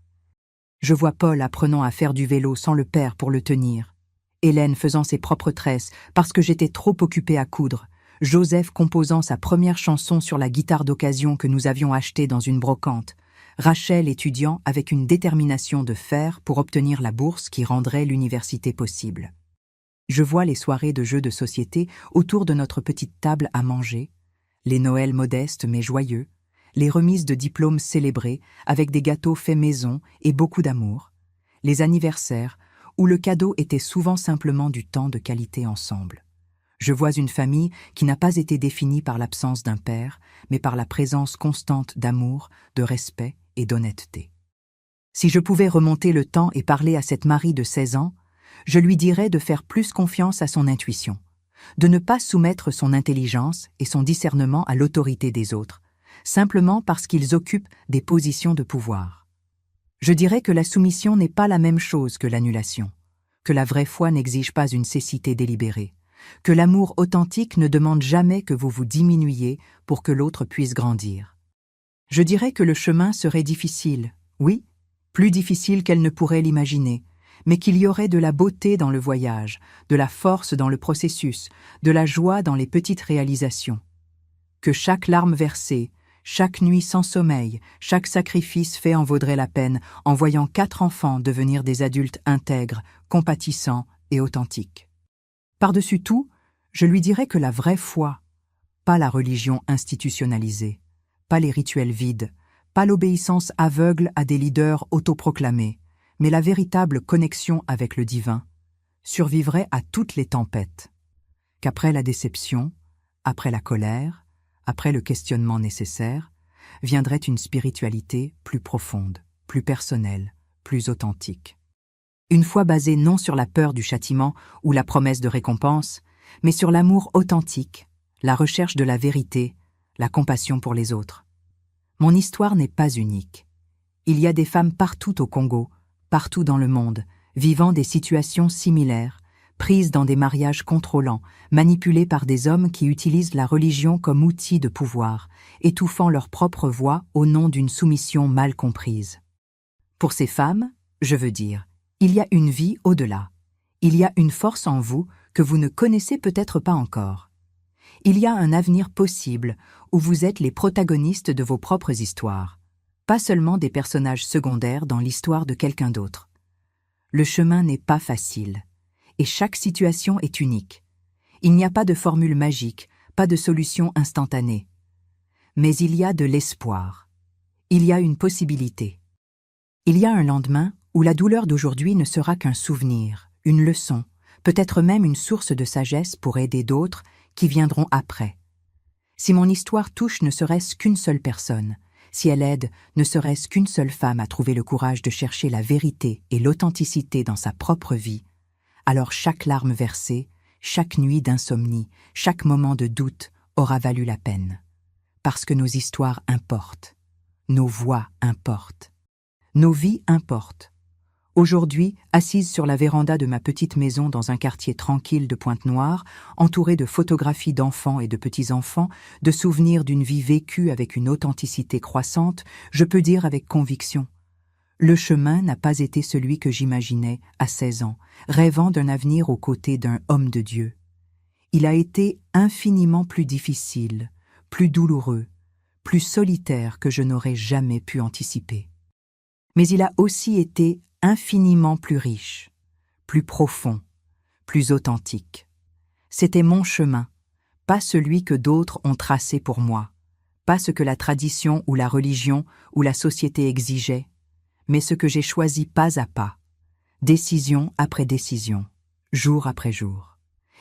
Je vois Paul apprenant à faire du vélo sans le père pour le tenir, Hélène faisant ses propres tresses parce que j'étais trop occupée à coudre, Joseph composant sa première chanson sur la guitare d'occasion que nous avions achetée dans une brocante, Rachel étudiant avec une détermination de fer pour obtenir la bourse qui rendrait l'université possible. Je vois les soirées de jeux de société autour de notre petite table à manger, les Noëls modestes mais joyeux, les remises de diplômes célébrées avec des gâteaux faits maison et beaucoup d'amour, les anniversaires où le cadeau était souvent simplement du temps de qualité ensemble. Je vois une famille qui n'a pas été définie par l'absence d'un père, mais par la présence constante d'amour, de respect et d'honnêteté. Si je pouvais remonter le temps et parler à cette Marie de 16 ans, je lui dirais de faire plus confiance à son intuition, de ne pas soumettre son intelligence et son discernement à l'autorité des autres, simplement parce qu'ils occupent des positions de pouvoir. Je dirais que la soumission n'est pas la même chose que l'annulation, que la vraie foi n'exige pas une cécité délibérée, que l'amour authentique ne demande jamais que vous vous diminuiez pour que l'autre puisse grandir. Je dirais que le chemin serait difficile, oui, plus difficile qu'elle ne pourrait l'imaginer, mais qu'il y aurait de la beauté dans le voyage, de la force dans le processus, de la joie dans les petites réalisations. Que chaque larme versée, chaque nuit sans sommeil, chaque sacrifice fait en vaudrait la peine en voyant 4 enfants devenir des adultes intègres, compatissants et authentiques. Par-dessus tout, je lui dirais que la vraie foi, pas la religion institutionnalisée, pas les rituels vides, pas l'obéissance aveugle à des leaders autoproclamés, mais la véritable connexion avec le divin, survivrait à toutes les tempêtes. Qu'après la déception, après la colère, après le questionnement nécessaire, viendrait une spiritualité plus profonde, plus personnelle, plus authentique. Une foi basée non sur la peur du châtiment ou la promesse de récompense, mais sur l'amour authentique, la recherche de la vérité, la compassion pour les autres. Mon histoire n'est pas unique. Il y a des femmes partout au Congo, partout dans le monde, vivant des situations similaires, prises dans des mariages contrôlants, manipulées par des hommes qui utilisent la religion comme outil de pouvoir, étouffant leur propre voix au nom d'une soumission mal comprise. Pour ces femmes, je veux dire, il y a une vie au-delà. Il y a une force en vous que vous ne connaissez peut-être pas encore. Il y a un avenir possible où vous êtes les protagonistes de vos propres histoires, pas seulement des personnages secondaires dans l'histoire de quelqu'un d'autre. Le chemin n'est pas facile, et chaque situation est unique. Il n'y a pas de formule magique, pas de solution instantanée. Mais il y a de l'espoir. Il y a une possibilité. Il y a un lendemain où la douleur d'aujourd'hui ne sera qu'un souvenir, une leçon, peut-être même une source de sagesse pour aider d'autres qui viendront après. Si mon histoire touche ne serait-ce qu'une seule personne, si elle aide ne serait-ce qu'une seule femme à trouver le courage de chercher la vérité et l'authenticité dans sa propre vie, alors chaque larme versée, chaque nuit d'insomnie, chaque moment de doute aura valu la peine. Parce que nos histoires importent, nos voix importent, nos vies importent. Aujourd'hui, assise sur la véranda de ma petite maison dans un quartier tranquille de Pointe-Noire, entourée de photographies d'enfants et de petits-enfants, de souvenirs d'une vie vécue avec une authenticité croissante, je peux dire avec conviction: le chemin n'a pas été celui que j'imaginais à 16 ans, rêvant d'un avenir aux côtés d'un homme de Dieu. Il a été infiniment plus difficile, plus douloureux, plus solitaire que je n'aurais jamais pu anticiper. Mais il a aussi été infiniment plus riche, plus profond, plus authentique. C'était mon chemin, pas celui que d'autres ont tracé pour moi, pas ce que la tradition ou la religion ou la société exigeait, mais ce que j'ai choisi pas à pas, décision après décision, jour après jour.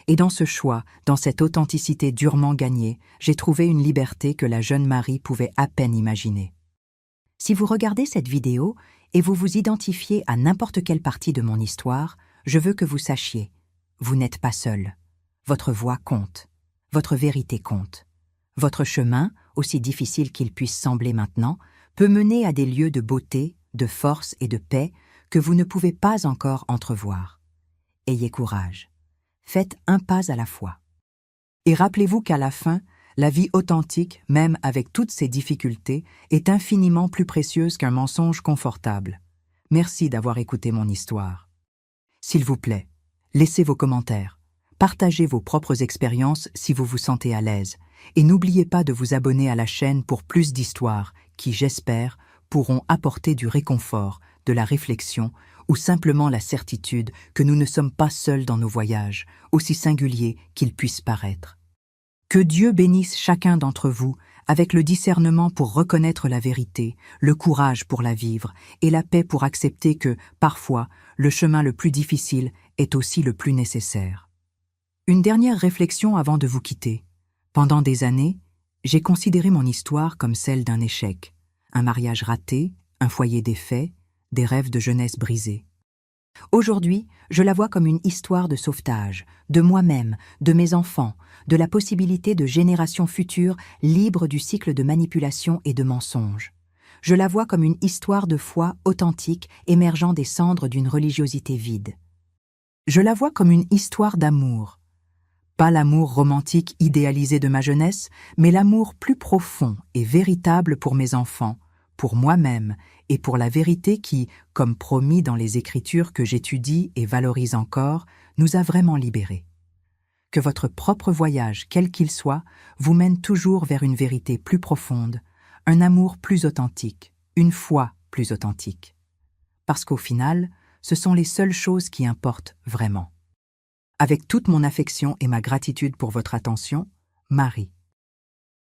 Et dans ce choix, dans cette authenticité durement gagnée, j'ai trouvé une liberté que la jeune Marie pouvait à peine imaginer. Si vous regardez cette vidéo et vous vous identifiez à n'importe quelle partie de mon histoire, je veux que vous sachiez, vous n'êtes pas seul. Votre voix compte, votre vérité compte. Votre chemin, aussi difficile qu'il puisse sembler maintenant, peut mener à des lieux de beauté, de force et de paix que vous ne pouvez pas encore entrevoir. Ayez courage. Faites un pas à la fois. Et rappelez-vous qu'à la fin, la vie authentique, même avec toutes ses difficultés, est infiniment plus précieuse qu'un mensonge confortable. Merci d'avoir écouté mon histoire. S'il vous plaît, laissez vos commentaires, partagez vos propres expériences si vous vous sentez à l'aise, et n'oubliez pas de vous abonner à la chaîne pour plus d'histoires qui, j'espère, pourront apporter du réconfort, de la réflexion ou simplement la certitude que nous ne sommes pas seuls dans nos voyages, aussi singuliers qu'ils puissent paraître. Que Dieu bénisse chacun d'entre vous avec le discernement pour reconnaître la vérité, le courage pour la vivre et la paix pour accepter que, parfois, le chemin le plus difficile est aussi le plus nécessaire. Une dernière réflexion avant de vous quitter. Pendant des années, j'ai considéré mon histoire comme celle d'un échec, un mariage raté, un foyer défait, des rêves de jeunesse brisés. Aujourd'hui, je la vois comme une histoire de sauvetage, de moi-même, de mes enfants, de la possibilité de générations futures libres du cycle de manipulation et de mensonges. Je la vois comme une histoire de foi authentique émergeant des cendres d'une religiosité vide. Je la vois comme une histoire d'amour. Pas l'amour romantique idéalisé de ma jeunesse, mais l'amour plus profond et véritable pour mes enfants, pour moi-même et pour la vérité qui, comme promis dans les Écritures que j'étudie et valorise encore, nous a vraiment libérés. Que votre propre voyage, quel qu'il soit, vous mène toujours vers une vérité plus profonde, un amour plus authentique, une foi plus authentique. Parce qu'au final, ce sont les seules choses qui importent vraiment. Avec toute mon affection et ma gratitude pour votre attention, Marie.